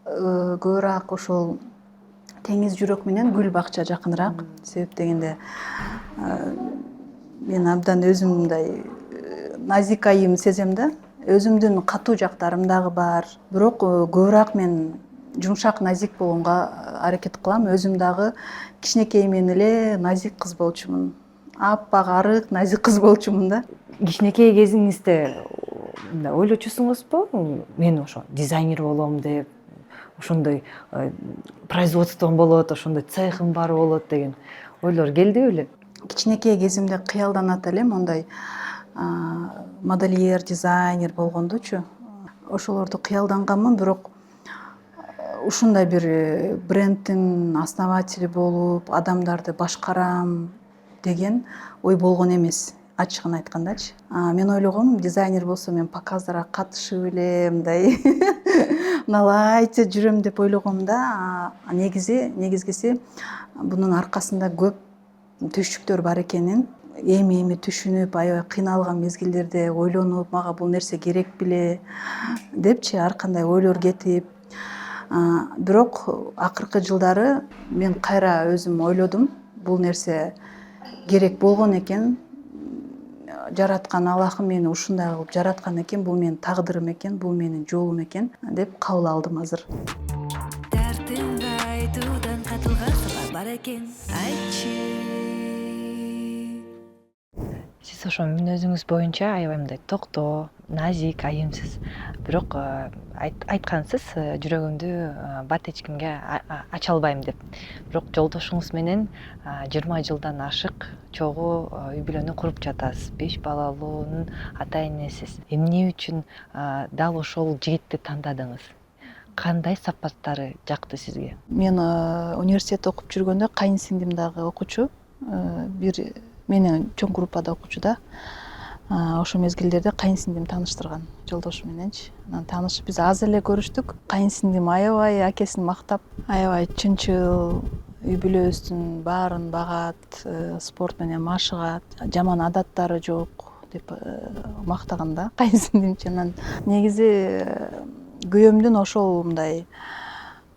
көбүрөөк ошол Теңиз жүрөк менен гүл бакча жакыныраак. Себеп дегенде мен абдан өзүм мындай назикайым сезем да. Өзүмдүн катуу жактарым дагы бар. Бирок көбүрөөк мен жумшак, назик болгонго аракет кылам. Өзүм дагы кичинекейимден эле назик кыз болчумун. Аппак, арык, назик кыз болчумун да. Кичинекей кезиңизде ойлочусуңузбу? Мен ошо дизайнер болом деп, ошондой производством болот, ошондой цехым бар болот деген ойлор келди беле? Кичинекей кезимде кыялданат элем, ондай модельер, дизайнер болгондучу. Ошолорду кыялданганмын, бирок ушундай бир брендтин основатели болуп, адамдарды башкарам деген ой болгон эмес, ачыгын айткандачы. Мен ойлогом, дизайнер болсо мен показдарга катышып эле мындай налайча жүрөм деп ойлогом да. Негизгиси бунун аркасында көп түшүктөр бар экенин, эми түшүнүп, аябай кыйналган мезгилдерде ойлонуп, мага бул нерсе керек беле депчи, ар кандай ойлор кетип. Бирок акыркы жылдары мен кайра өзүм ойлодум, бул нерсе керек болгон экен. жараткан Аллахым мени ушундай кылып жараткан экен, бул менин тагдырым экен, бул менин жолум экен деп кабыл алдым азыр. Дертимди айтуудан катылган сырлар бар экен, айтчы. Сиз ошо мүнөзүңүз боюнча аябай мындай токтоо, назик, айымсыз. Бирок айткансыз, жүрөгүмдү бат эч кимге ача албайм деп. Бирок жолдошуңуз менен 20 жылдан ашык чогуу үй бүлөнү куруп жатасыз. 5 балалуунун ата энесиз. Эмне үчүн дал ошол жигитти тандадыңыз? Кандай сапаттары жакты сизге? Мен университетте окуп жүргөндө кайын сиңдим дагы окуучу, бир менен чоң группада окуучу да. Ошол мезгилдерде кайын сиңдим тааныштырган жолдошу мененчи. Анан таанышып биз аз эле көрүштүк. Кайын сиңдим аябай акесин мактап, аябай чынчыл, үй бүлөбүздүн баарын багат, спорт менен машыгат, жаман адаттары жок деп мактаган да кайын сиңдимчи. Анан негизи күйөөмдүн ошол мындай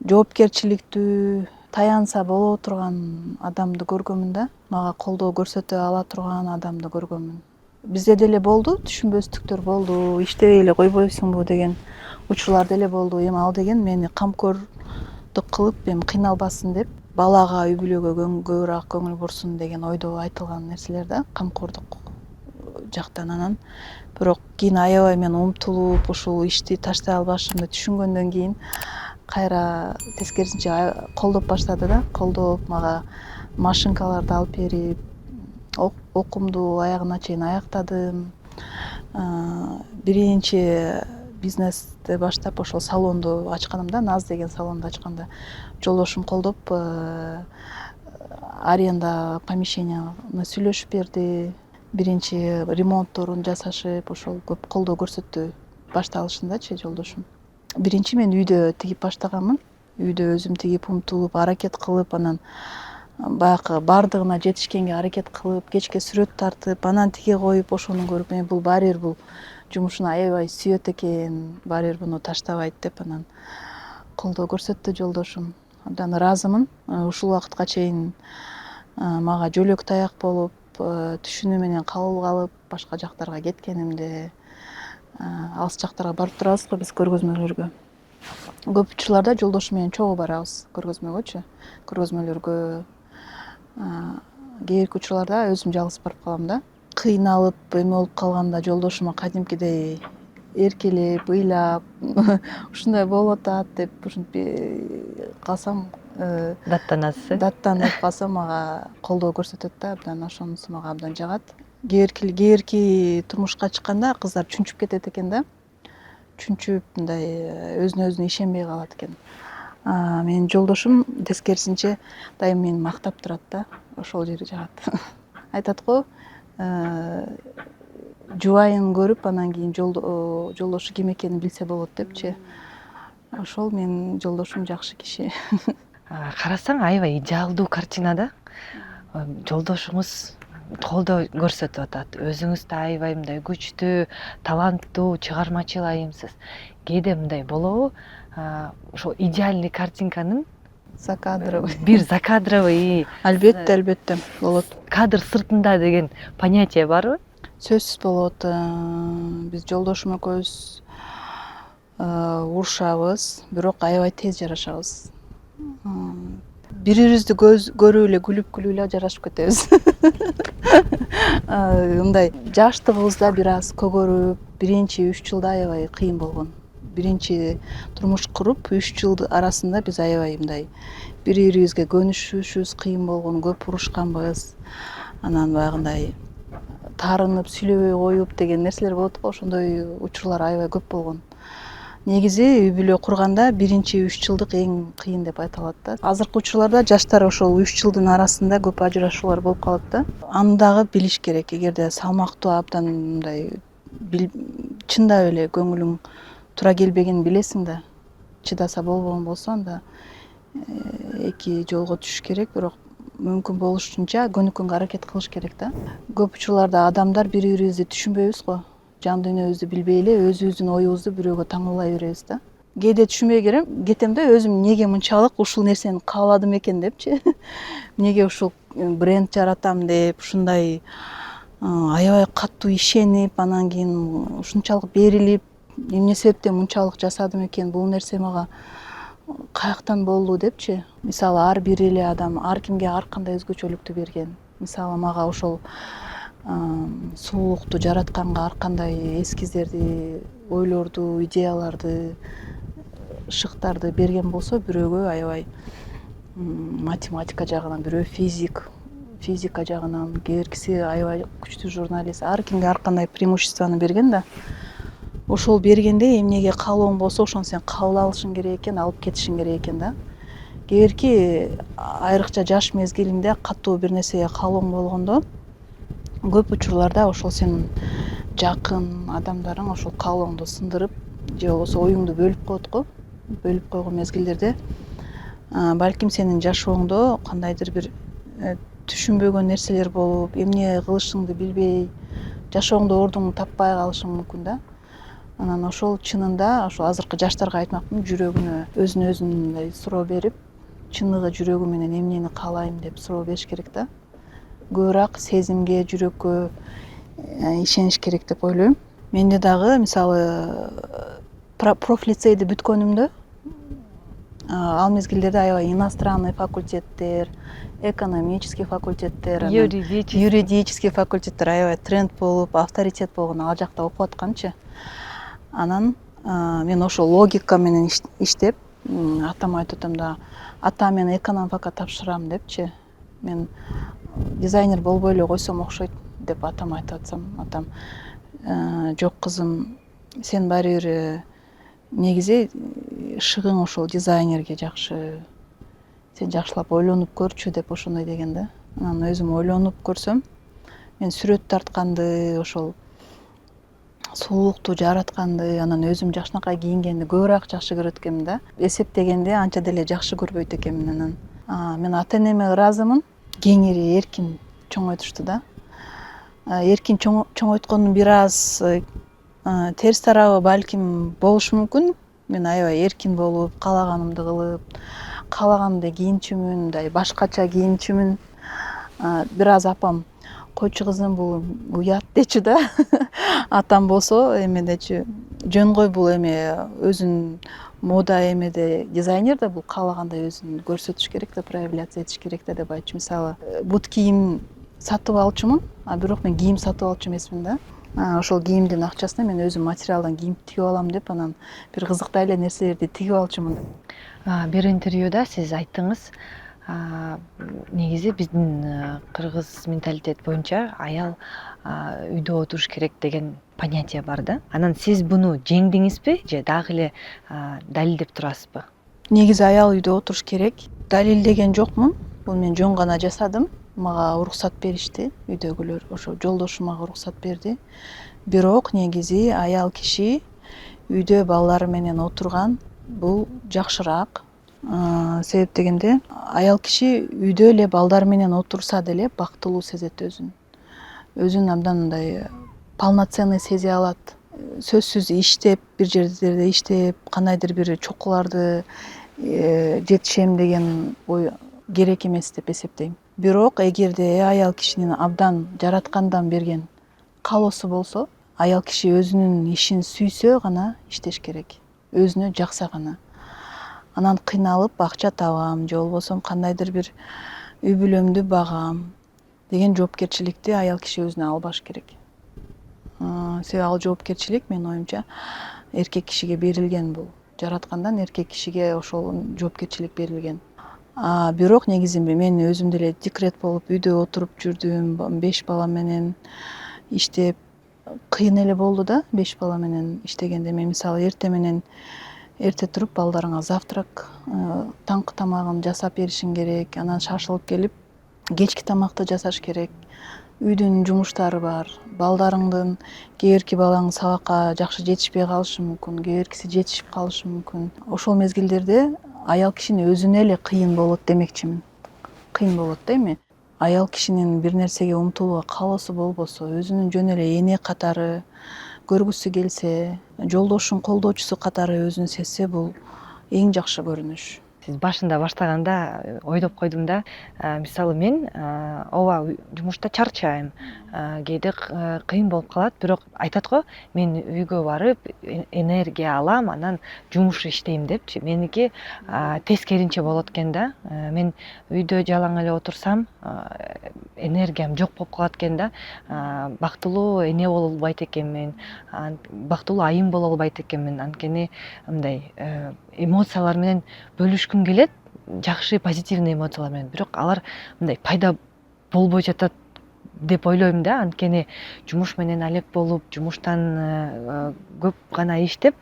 жоопкерчиликтүү, таянса боло турган адамды көргөмүн да. Мага колдоо көрсөтө ала турган адамды көргөмүн. Бизде деле болду, түшүнбөстүктөр болду, иштебей эле койбойсуңбу деген учурлар деле болду. Эми ал деген мени камкордук кылып, эми кыйналбасын деп, балага, үй бүлөгө көбүрөөк көңүл бурсун деген ойдо айтылган нерселер да, камкордук жактан. Анан бирок кийин аябай мен умтулуп, ушул ишти таштай албашымды түшүнгөндөн кийин кайра тескерисинче колдоп баштады да. Колдоп, мага машинкаларды алып берип, окуумду аягына чейин аяктадым. Биринчи бизнести баштап ошол салонду ачканым да, Наз деген салонду ачканда жолдошум колдоп, аренда помещенияны сүйлөшүп берди. Биринчи ремонтторун жасашып, ошол көп колдоо көрсөттү башталышындачы жолдошум. Биринчи мен үйдө тигип баштаганмын. Үйдө өзүм тигип умтулуп, аракет кылып, анан баягы бардыгына жетишкенге аракет кылып, кечке сүрөт тартып, анан тиге коюп, ошону көрүп, мен бул баары бир бул жумушун аябай сүйөт экен, баары бир буну таштабайт деп, анан колдоо көрсөттү жолдошум. Абдан ыраазымын. Ушул убакытка чейин мага жөлөк таяк болуп, түшүнүү менен кабыл калып, башка жактарга кеткенимди, алыс жактарга барып турабыз го биз көргөзмөлөргө. Көп учурларда жолдошум менен чогуу барабыз көргөзмөгөчү. Көргөзмөлөргө кээ бирки учурларда өзүм жалгыз барып калам да. Кыйналып, эме болуп калганда жолдошума кадимкидей эркелеп, ыйлап, ушундай болуп атат деп ушинтип калсам, даттанып калсам мага колдоо көрсөтөт да, абдан ошонусу мага абдан жагат. Кээ бирки турмушка чыкканда кыздар чүнчүп кетет экен да. Чүнчүп мындай өзүнө өзү ишенбей калат экен. Менин жолдошум тескерисинче дайым мени мактап турат да. Ошол жери жагат. Айтат го, жубайын көрүп, анан кийин жолдошу ким экенин билсе болот депчи. Ошол менин жолдошум жакшы киши. Карасаң аябай идеалдуу картина да. Жолдошуңуз колдоо көрсөтүп атат. Өзүңүз да аябай мындай күчтүү, таланттуу, чыгармачыл, айымсыз. Кээде мындай болобу? Ошо идеальный картинканын бир закадровый, Албетте болот. Кадр сыртында деген понятие барбы? Сөзсүз болот. Биз жолдошум экөөбүз урушабыз, бирок аябай тез жарашабыз. Бири-бирибизди көрүп эле күлүп эле жарашып кетебиз. Мындай жаштыгыбыз да бир аз көгөрүп, биринчи 3 жылда аябай кыйын болгон. Биринчи турмуш куруп 3 жыл арасында биз аябай мындай бири-бирибизге көнүшүшүбүз кыйын болгон, көп урушканбыз. Анан баягындай таарынып сүйлөбөй коюп деген нерселер болот го, ошондой учурлар аябай көп болгон. Негизи үй бүлө курганда биринчи 3 жылдык эң кыйын деп айта алат да. Азыркы учурларда жаштар ошол 3 жылдын арасында көп ажырашуулар болуп калат да. Аны дагы билиш керек. Эгерде салмактуу, абдан мындай чындап эле көңүлүң тура келбегенин билесиң да, чыдаса болбогон болсо, анда эки жолго түшүш керек, бирок мүмкүн болушунча көнүккөнгө аракет кылыш керек да. Көп учурларда адамдар бири-бирибизди түшүнбөйбүз го. Жан дүйнөбүздү билбей эле өзүбүздүн оюбузду бирөөгө таңуулай беребиз да. Кээде түшүнбөй кетем да, өзүм неге мынчалык ушул нерсени кааладым экен депчи. Неге ушул бренд жаратам деп, ушундай аябай катуу ишенип, анан кийин ушунчалык берилип, эмне себептен мынчалык жасадым экен, бул нерсе мага каяктан болду депчи. Мисалы ар бир эле адам ар кимге ар кандай өзгөчөлүктү берген. Мисалы мага ошол сулуулукту жаратканга ар кандай эскиздерди, ойлорду, идеяларды, шыктарды берген болсо, бирөөгө аябай математика жагынан, бирөө физика жагынан, кээдиркиси аябай күчтүү журналист. Ар кимге ар кандай преимуществону берген да. Ошол бергенде эмнеге каалооң болсо, ошону сен кабыл алышың керек экен, алып кетишиң керек экен да. Кээбирки айрыкча жаш мезгилинде катуу бир нерсеге каалооң болгондо, көп учурларда ошол сенин жакын адамдарың ошол каалооңду сындырып, же болбосо оюңду бөлүп коет го. Бөлүп койгон мезгилдерде балким сенин жашооңдо кандайдыр бир түшүнбөгөн нерселер болуп, эмне кылышыңды билбей, жашооңдо ордуңду таппай калышың мүмкүн да. Анан ошол чынында ошол азыркы жаштарга айтмакмын, жүрөгүнө өзүнө өзү мындай суроо берип, чыныгы жүрөгү менен эмнени каалайм деп суроо бериш керек да. Көбүрөөк сезимге, жүрөккө ишениш керек деп ойлойм. Менде дагы мисалы профлицейди бүткөнүмдө ал мезгилдерде аябай иностранный факультеттер, экономический факультеттер, юридический факультеттер аябай тренд болуп, авторитет болгон ал жакта окуп атканчы. Анан мен ошол логика менен иштеп, атам айтып атам да, ата мен экономфакка тапшырам депчи. Мен дизайнер болбой эле койсом окшойт деп атам айтып атсам, атам жок кызым, сен баары бир негизи шыгың ошол дизайнерге жакшы, сен жакшылап ойлонуп көрчү деп ошондой деген да. Анан өзүм ойлонуп көрсөм, мен сүрөт тартканды, ошол сулуулукту жаратканды, анан өзүм жакшынакай кийингенди көбүрөөк жакшы көрөт экенмин да. Эсептегенде анча деле жакшы көрбөйт экенмин. Анан мен ата энеме ыраазымын, кеңири эркин чоңойтушту да. Эркин чоңойткондун бир аз терс тарабы балким болушу мүмкүн. Мен аябай эркин болуп, каалаганымды кылып, каалаганымдай кийинчүмүн, мындай башкача кийинчүмүн. Бир аз апам койчу кызым, бул уят дечү да. Атам болсо эмедечү, жөн гой, бул эме өзүн мода эмеде дизайнер да, бул каалагандай өзүн көрсөтүш керек да, проявляция этиш керек да деп айтчу. Мисалы, бут кийим сатып алчумун, бирок мен кийим сатып алчу эмесмин да. Ошол кийимдин акчасына мен өзүм материалдан кийим тигип алам деп, анан бир кызыктай эле нерселерди тигип алчумун. Бир интервьюда сиз айттыңыз, негизи биздин кыргыз менталитет боюнча аял үйдө отуруш керек деген понятие бар да. Анан сиз буну жеңдиңизби же дагы эле далилдеп турасызбы? Негизи аял үйдө отуруш керек. Далилдеген жокмун. Бул мен жөн гана жасадым. Мага уруксат беришти, үйдөгүлөр, ошо жолдошум мага уруксат берди. Бирок негизи аял киши үйдө балдары менен отурган бул жакшыраак. Себеп дегенде, аял киши үйдө эле балдары менен отурса деле бактылуу сезет өзүн. Өзүн абдан мындай полноценный сезе алат. Сөзсүз иштеп, бир жерлерде иштеп, кандайдыр бир чокуларды жетишем деген ой керек эмес деп эсептейм. Бирок эгерде аял кишинин абдан жараткандан берген каалоосу болсо, аял киши өзүнүн ишин сүйсө гана иштеш керек. Өзүнө жакса гана. Анан кыйналып акча табам, же болбосо кандайдыр бир үй бүлөмдү багам деген жоопкерчиликти аял киши өзүнө албаш керек. Себеби ал жоопкерчилик менин оюмча эркек кишиге берилген бул. Жараткандан эркек кишиге ошол жоопкерчилик берилген. Бирок негизи мен өзүм деле декрет болуп үйдө отуруп жүрдүм, 5 бала менен иштеп, кыйын эле болду да, 5 бала менен иштегенде. Мен мисалы эрте туруп балдарыңа завтрак, таңкы тамагын жасап беришиң керек, анан шашылып келип, кечки тамакты жасаш керек. Үйдүн жумуштары бар. Балдарыңдын кээбирки балаң сабакка жакшы жетишпей калышы мүмкүн, кээбиркиси жетишип калышы мүмкүн. Ошол мезгилдерде аял кишинин өзүнө эле кыйын болот демекчимин. Кыйын болот да эми. Аял кишинин бир нерсеге умтулууга каалоосу болбосо, өзүнүн жөн эле эне катары көргүсү келсе, жолдошун колдоочусу катары өзүн сезсе, бул эң жакшы көрүнүш. Сиз башында баштаганда ойлоп койдум да, мисалы мен ооба жумушта чарчайм, кээде кыйын болуп калат, бирок айтат го мен үйгө барып энергия алам, анан жумуш иштейм депчи. Меники тескеринче болот экен да. Мен үйдө жалаң эле отурсам энергиям жок болуп калат экен да. Бактылуу эне боло албайт экенмин, бактылуу айым боло албайт экенмин. Анткени мындай эмоциялар менен бөлүшкүм келет, жакшы позитивный эмоциялар менен, бирок алар мындай пайда болбой жатат деп ойлойм да. Анткени жумуш менен алек болуп, жумуштан көп гана иштеп,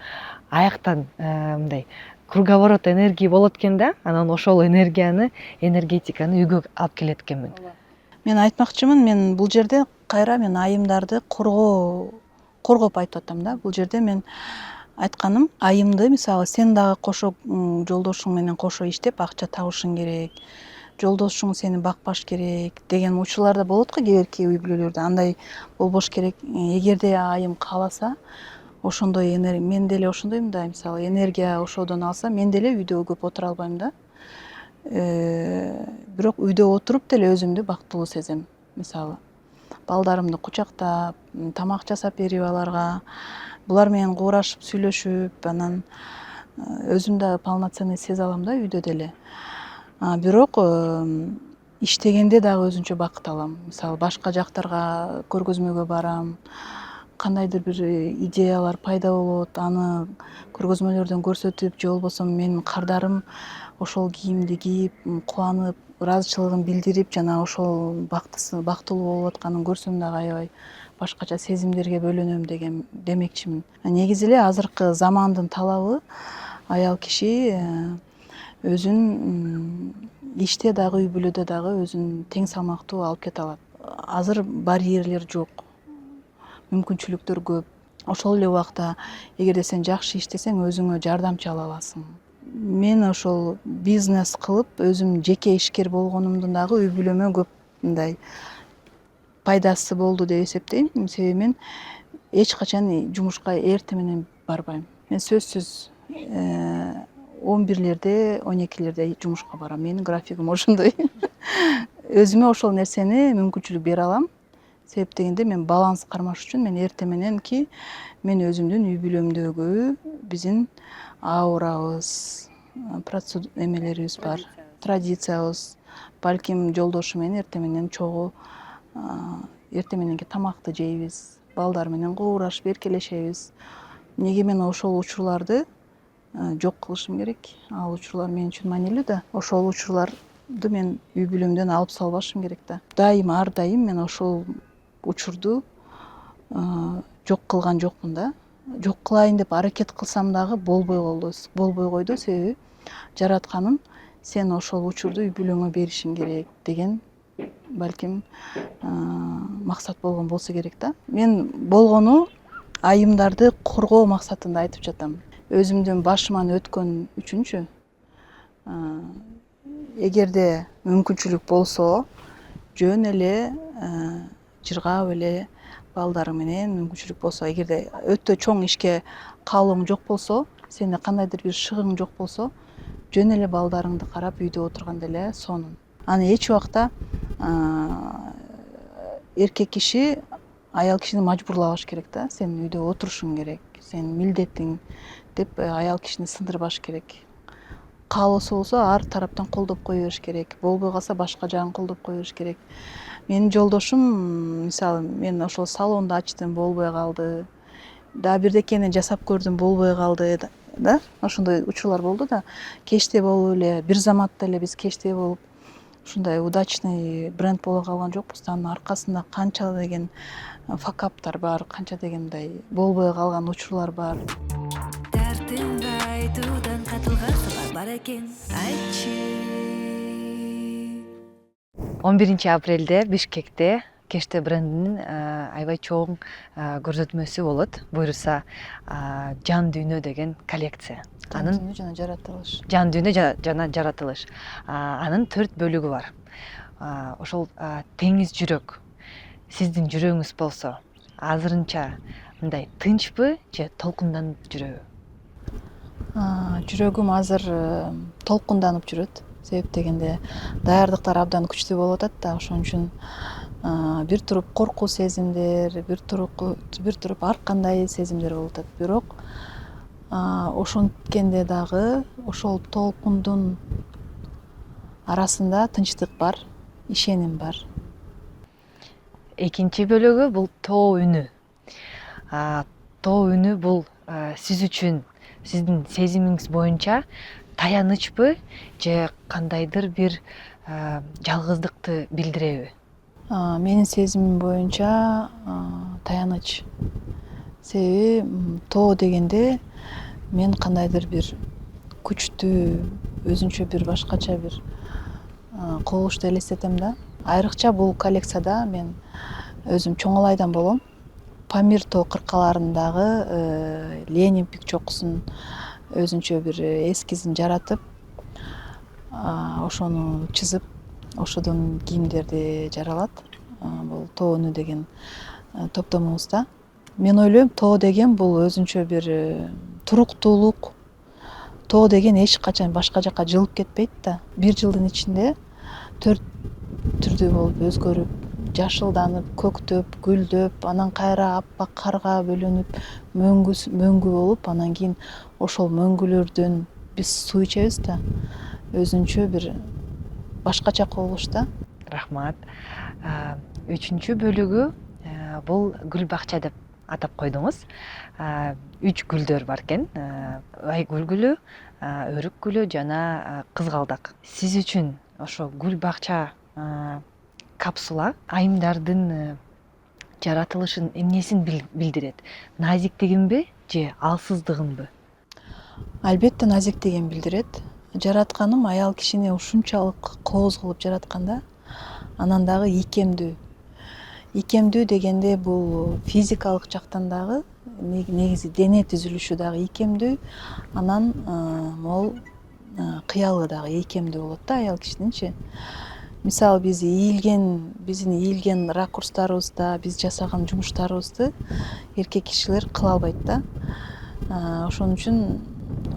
аяктан мындай круговорот энергия болот экен да. Анан ошол энергетиканы үйгө алып келет экенмин. Мен айтмакчымын, мен бул жерде кайра мен айымдарды коргоп айтып атам да. Бул жерде мен айтканым, айымды мисалы сен дагы кошо жолдошуң менен кошо иштеп акча табышың керек, жолдошуң сени бакпаш керек деген учурлар да болот го кээ үй бүлөлөрдө. Андай болбош керек. Эгерде айым кааласа, ошондой мен деле ошондойм да, мисалы энергия ошодон алса, мен деле үйдө көп отура албайм да. Бирок үйдө отуруп деле өзүмдү бактылуу сезем. Мисалы балдарымды кучактап, тамак жасап берип аларга, булар менен куурашып сүйлөшүп, анан өзүм да полноценный сезе алам да үйдө деле. Бирок иштегенде дагы өзүнчө бакыт алам. Мисалы башка жактарга көргөзмөгө барам, кандайдыр бир идеялар пайда болот, аны көргөзмөлөрдөн көрсөтүп, же болбосо менин кардарым ошол кийимди кийип, кубанып, ыраазычылыгын билдирип, жана ошол бактылуу болуп атканын көрсөм дагы аябай башкача сезимдерге бөлөнөм демекчимин. Негизи эле азыркы замандын талабы аял киши өзүн иште дагы, үй бүлөдө дагы өзүн тең салмактуу алып кете алат. Азыр барьерлер жок, мүмкүнчүлүктөр көп. Ошол эле убакта эгерде сен жакшы иштесең, өзүңө жардамчы ала аласың. Мен ошол бизнес кылып, өзүм жеке ишкер болгонумдун дагы үй бүлөмө көп мындай пайдасы болду деп эсептейм. Себеби мен эч качан жумушка эртең менен барбайм. Мен сөзсүз 11-лерде, 12-лерде жумушка барам. Менин графигим ошондой. Өзүмө ошол нерсени мүмкүнчүлүк бере алам. Себеп дегенде мен баланс кармаш үчүн мен эртең мененки мен өзүмдүн үй бүлөмдөгү биздин аурабыз, эмелерибиз бар, традициябыз, балким жолдошу менен эртең менен чогуу эртең мененки тамакты жейбиз, балдар менен куурашып эркелешебиз. Неге мен ошол учурларды жок кылышым керек? Ал учурлар мен үчүн маанилүү да. Ошол учурларды мен үй бүлөмдөн алып салбашым керек да. Ар дайым мен ошол учурду жок кылган жокмун да. Жок кылайын деп аракет кылсам дагы болбой койду. Себеби жаратканын сен ошол учурду үй бүлөңө беришиң керек деген балким максат болгон болсо керек да. Мен болгону айымдарды коргоо максатында айтып жатам. Өзүмдүн башыман өткөн үчүнчү. Эгерде мүмкүнчүлүк болсо, жөн эле жыргап эле балдарың менен мүмкүнчүлүк болсо, эгерде өтө чоң ишке каалооң жок болсо, сенде кандайдыр бир шыгың жок болсо, жөн эле балдарыңды карап үйдө отурганда эле сонун. Аны эч убакта эркек киши аял кишини мажбурлабаш керек да. Сен үйдө отурушуң керек, сен милдетиң деп аял кишини сындырбаш керек. Каалоосу болсо ар тараптан колдоп кое бериш керек. Болбой калса башка жагын колдоп кое бериш керек. Менин жолдошум, мисалы, мен ошол салонду ачтым, болбой калды. Бирдекени жасап көрдүм, болбой калды да. Ошондой учурлар болду да. Кечте болуп эле, бир заматта эле биз кечте болуп, ушундай удачный бренд боло калган жокпуз. Анын аркасында канча деген факаптар бар, канча дегендай болбой калган учурлар бар. Дертимди айтуудан катылган сырлар бар экен, айтчы. 11 апрелде Бишкекте Кечте брендинин аябай чоң көрсөтмөсү болот. Буюрса жан дүйнө деген коллекция. Жан дүйнө жана жаратылыш. Жан дүйнө жана жаратылыш. Анын 4 бөлүгү бар. Ошол теңиз жүрөк. Сиздин жүрөгүңүз болсо, азырынча мындай тынчпы же толкунданып жүрөбү? Жүрөгүм азыр толкунданып жүрөт. Себеп дегенде даярдыктар абдан күчтүү болуп атат да, ошон үчүн бир туруп коркуу сезимдер, бир туруп ар кандай сезимдер болуп атат. Бирок ошенткенде дагы ошол толкундун арасында тынчтык бар, ишеним бар. Экинчи бөлүгү бул тоо үнү. Тоо үнү бул сиз үчүн сиздин сезимиңиз боюнча таянычпы же кандайдыр бир жалгыздыкты билдиреби? Менин сезимим боюнча таяныч. Себеби тоо дегенде мен кандайдыр бир күчтүү, өзүнчө бир башкача бир кубулушту элестетем да. Айрыкча бул коллекцияда мен өзүм чоңалайдан болом. Памир тоо кыркаларындагы Ленин пик чокусун өзүнчө бир эскизин жаратып, ошону чызып, ошодон кийимдерди жаралат. Бул тоо үнү деген топтомубузда. Мен ойлойм, тоо деген бул өзүнчө бир туруктуулук. Тоо деген эч качан башка жака жылып кетпейт да. Бир жылдын ичинде 4 түрдүү болуп өзгөрүп, жашылданып, көктөп, гүлдөп, анан кайра аппак карга бөлөнүп, мөңгү болуп, анан кийин ошол мөңгүлөрдөн биз суу ичебиз да. Өзүнчө бир башкача кубулуш да. Рахмат. Үчүнчү бөлүгү бул гүл бакча деп атап койдуңуз. 3 гүлдөр бар экен. Айгүл гүлү, өрүк гүлү жана кызгалдак. Сиз үчүн ошо гүл бакча капсула айымдардын жаратылышын эмнесин билдирет? Назиктигинби же алсыздыгынбы? Албетте назиктигин билдирет. Жаратканым аял кишини ушунчалык кооз кылып жаратканда, анан дагы ийкемдүү. Ийкемдүү дегенде бул физикалык жактан дагы, негизи дене түзүлүшү дагы ийкемдүү, анан могул кыялы дагы ийкемдүү болот да аял кишининчи. Мисалы биздин ийилген ракурстарыбызда биз жасаган жумуштарыбызды эркек кишилер кыла албайт да. Ошон үчүн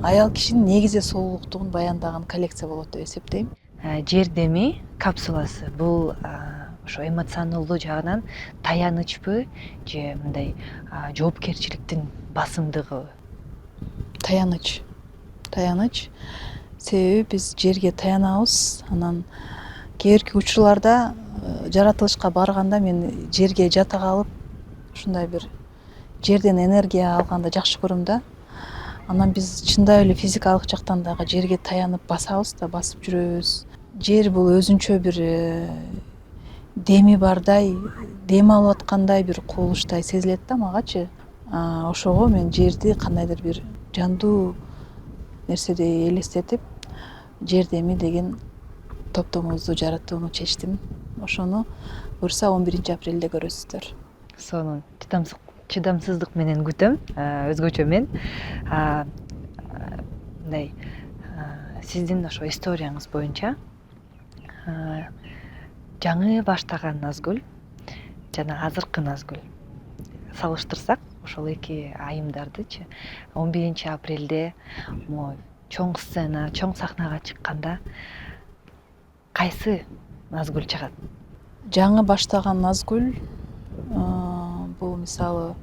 аял кишинин негизи соолуктугун баяндаган коллекция болот деп эсептейм. Жер деми капсуласы бул ошо эмоционалдуу жагынан таянычпы же мындай жоопкерчиликтин басымдыгыбы? Таяныч. Себеби биз жерге таянабыз, анан кээрки учурларда жаратылышка барганда мен жерге жата калып, ушундай бир жерден энергия алганды жакшы көрөм да. Анан биз чындап эле физикалык жактан дагы жерге таянып басабыз да, басып жүрөбүз. Жер бул өзүнчө бир деми бардай, дем алып аткандай бир кубулуштай сезилет да магачы. Ошого мен жерди кандайдыр бир жандуу нерседей элестетип, жер деми деген топтомубузду жаратууну чечтим. Ошону буюрса 11 апрелде көрөсүздөр. Сонун чыдамсыздык менен күтөм, өзгөчө мен. Мындай сиздин ошо историяңыз боюнча жаңы баштаган Назгүл жана азыркы Назгүл салыштырсак, ошол эки айымдардычы 11 апрелде чоң сцена, чоң сахнага чыкканда кайсы Назгүл чыгат? Жаңы баштаган Назгүл бул мисалы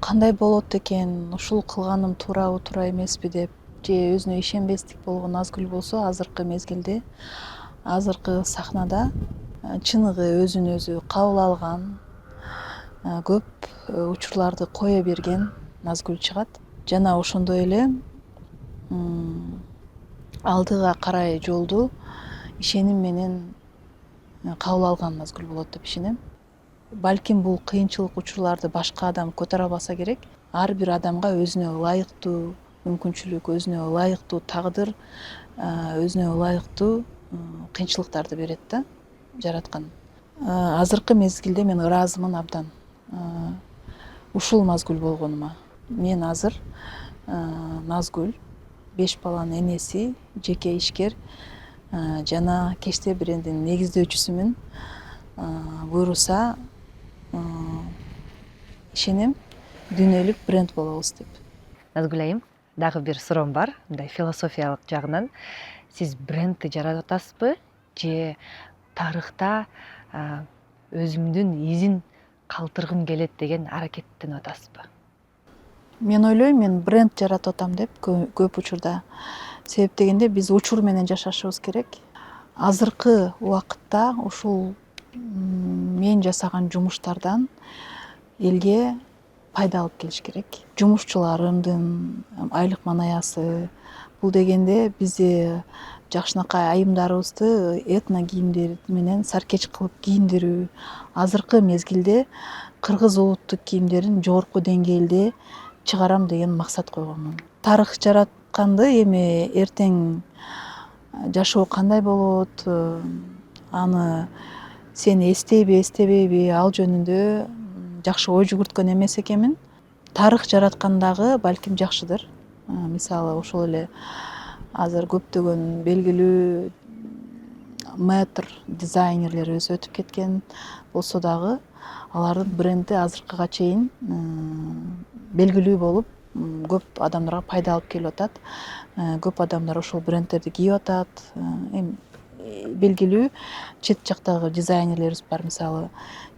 кандай болот экен, ушул кылганым туурабы, туура эмеспи деп же өзүнө ишенбестик болгон Назгүл болсо, азыркы мезгилде, азыркы сахнада чыныгы өзүн өзү кабыл алган, көп учурларды кое берген Назгүл чыгат. Жана ошондой эле алдыга карай жолду ишеним менен кабыл алган Назгүл болот деп ишенем. Балким бул кыйынчылык учурларды башка адам көтөрө албаса керек. Ар бир адамга өзүнө ылайыктуу мүмкүнчүлүк, өзүнө ылайыктуу тагдыр, өзүнө ылайыктуу кыйынчылыктарды берет да жараткан. Азыркы мезгилде мен ыраазымын абдан ушул Назгүл болгонума. Мен азыр Назгүл 5 баланын энеси, жеке ишкер жана Кечте брендинин негиздөөчүсүмүн. Буюрса ишенем, дүйнөлүк бренд болобуз деп. Назгүл айым, дагы бир суроом бар, мындай философиялык жагынан. Сиз брендти жаратып атасызбы же тарыхта өзүмдүн изин калтыргым келет деген аракеттенип атасызбы? Мен ойлойм, мен бренд жаратып атам деп көп учурда. Себеп дегенде биз учур менен жашашыбыз керек. Азыркы убакытта ушул мен жасаган жумуштардан элге пайда алып келиш керек. Жумушчуларымдын айлык манаясы, бул дегенде бизди жакшынакай айымдарыбызды этно кийимдер менен саркеч кылып кийиндирүү, азыркы мезгилде кыргыз улуттук кийимдерин жогорку деңгээлде чыгарам деген максат койгонмун. Тарых жаратканды эми эртең жашоо кандай болот, аны сени эстейби, эстебейби, ал жөнүндө жакшы ой жүгүрткөн эмес экенмин. Тарых жараткан дагы балким жакшыдыр. Мисалы ошол эле азыр көптөгөн белгилүү мэтр дизайнерлерибиз өтүп кеткен болсо дагы алардын бренди азыркыга чейин белгилүү болуп, көп адамдарга пайда алып келип атат. Көп адамдар ошол брендтерди кийип атат. Эми белгилүү чет жактагы дизайнерлерибиз бар, мисалы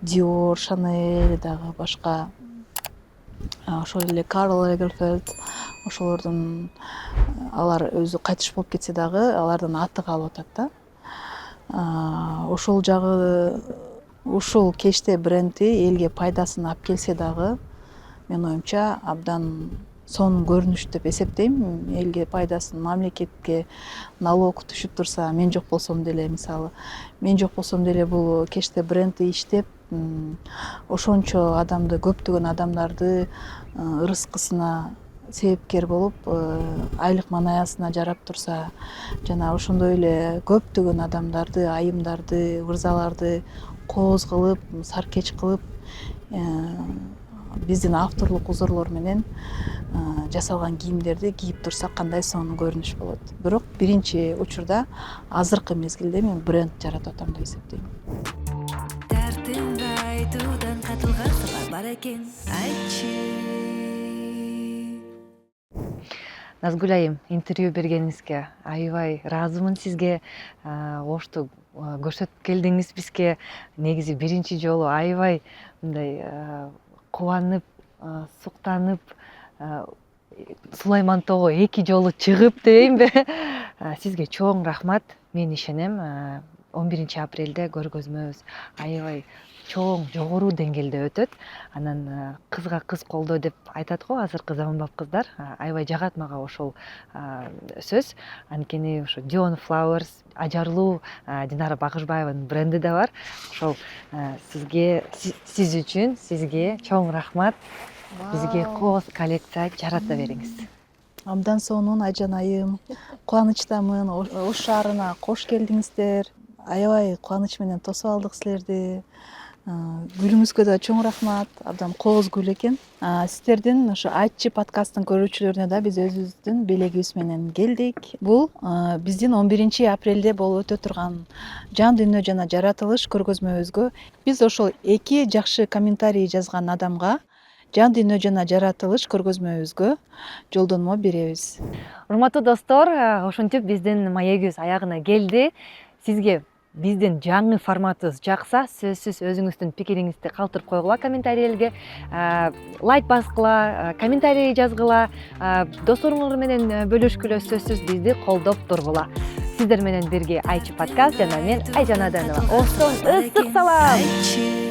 Dior, Chanel, дагы башка ошол эле Карл Лагерфельд, ошолордун алар өзү кайтыш болуп кетсе дагы алардын аты калып атат да. Ошол жагы ушул кечте бренди элге пайдасын алып келсе дагы менин оюмча абдан сонун көрүнүш деп эсептейм. Элге пайдасын, мамлекетке налог түшүп турса, мен жок болсом деле, мисалы, мен жок болсом деле бул кечте бренди иштеп, ошончо адамды, көптөгөн адамдарды ырыскысына себепкер болуп, айлык манаясына жарап турса, жана ошондой эле көптөгөн адамдарды, айымдарды, ырзаларды кооз кылып, саркеч кылып, биздин авторлук узурлор менен жасалган кийимдерди кийип турса кандай сонун көрүнүш болот. Бирок биринчи учурда азыркы мезгилде мен бренд жаратып атам деп эсептейм. Дертимди айтуудан катылган сабар бар экен, айтчы. Назгүл айым, интервью бергениңизге аябай ыраазымын сизге. Ошту көрсөтүп келдиңиз бизге. Негизи биринчи жолу аябай мындай кубанып, суктанып, Сулайман тоого 2 жолу чыгып дейинби. Сизге чоң рахмат. Мен ишенем, 11 апрелде көргөзмөбүз аябай чоң, жогору деңгээлде өтөт. Анан кызга кыз колдоо деп айтат го азыркы заманбап кыздар. Аябай жагат мага ошол сөз. Анткени ошо Dion Flowers, ажарлуу Динара Багышбаеванын бренди да бар. Ошол сизге, сиз үчүн сизге чоң рахмат. Бизге кооз коллекция жарата бериңиз. Абдан сонун Айжан айым. Кубанычтамын. Ош шаарына кош келдиңиздер. Аябай кубаныч менен тосуп алдык силерди. Гүлүңүзгө да чоң рахмат. Абдан кооз гүл экен. Сиздердин ошо Айтчы подкасттын көрүүчүлөрүнө да биз өзүбүздүн белегибиз менен келдик. Бул биздин 11 апрелде болуп өтө турган Жан дүйнө жана жаратылыш көргөзмөбүзгө биз ошол 2 жакшы комментарий жазган адамга Жан дүйнө жана жаратылыш көргөзмөбүзгө жолдонмо беребиз. Урматтуу достор, ошентип биздин маегибиз аягына келди. Сизге биздин жаңы форматыбыз жакса, сөзсүз өзүңүздүн пикириңизди калтырып койгула комментарийлерге, лайк баскыла, комментарий жазгыла, досторуңар менен бөлүшкүлө, сөзсүз бизди колдоп тургула. Сиздер менен бирге Айтчы подкаст жана мен Айжан Аданова. Оштон ысык салам.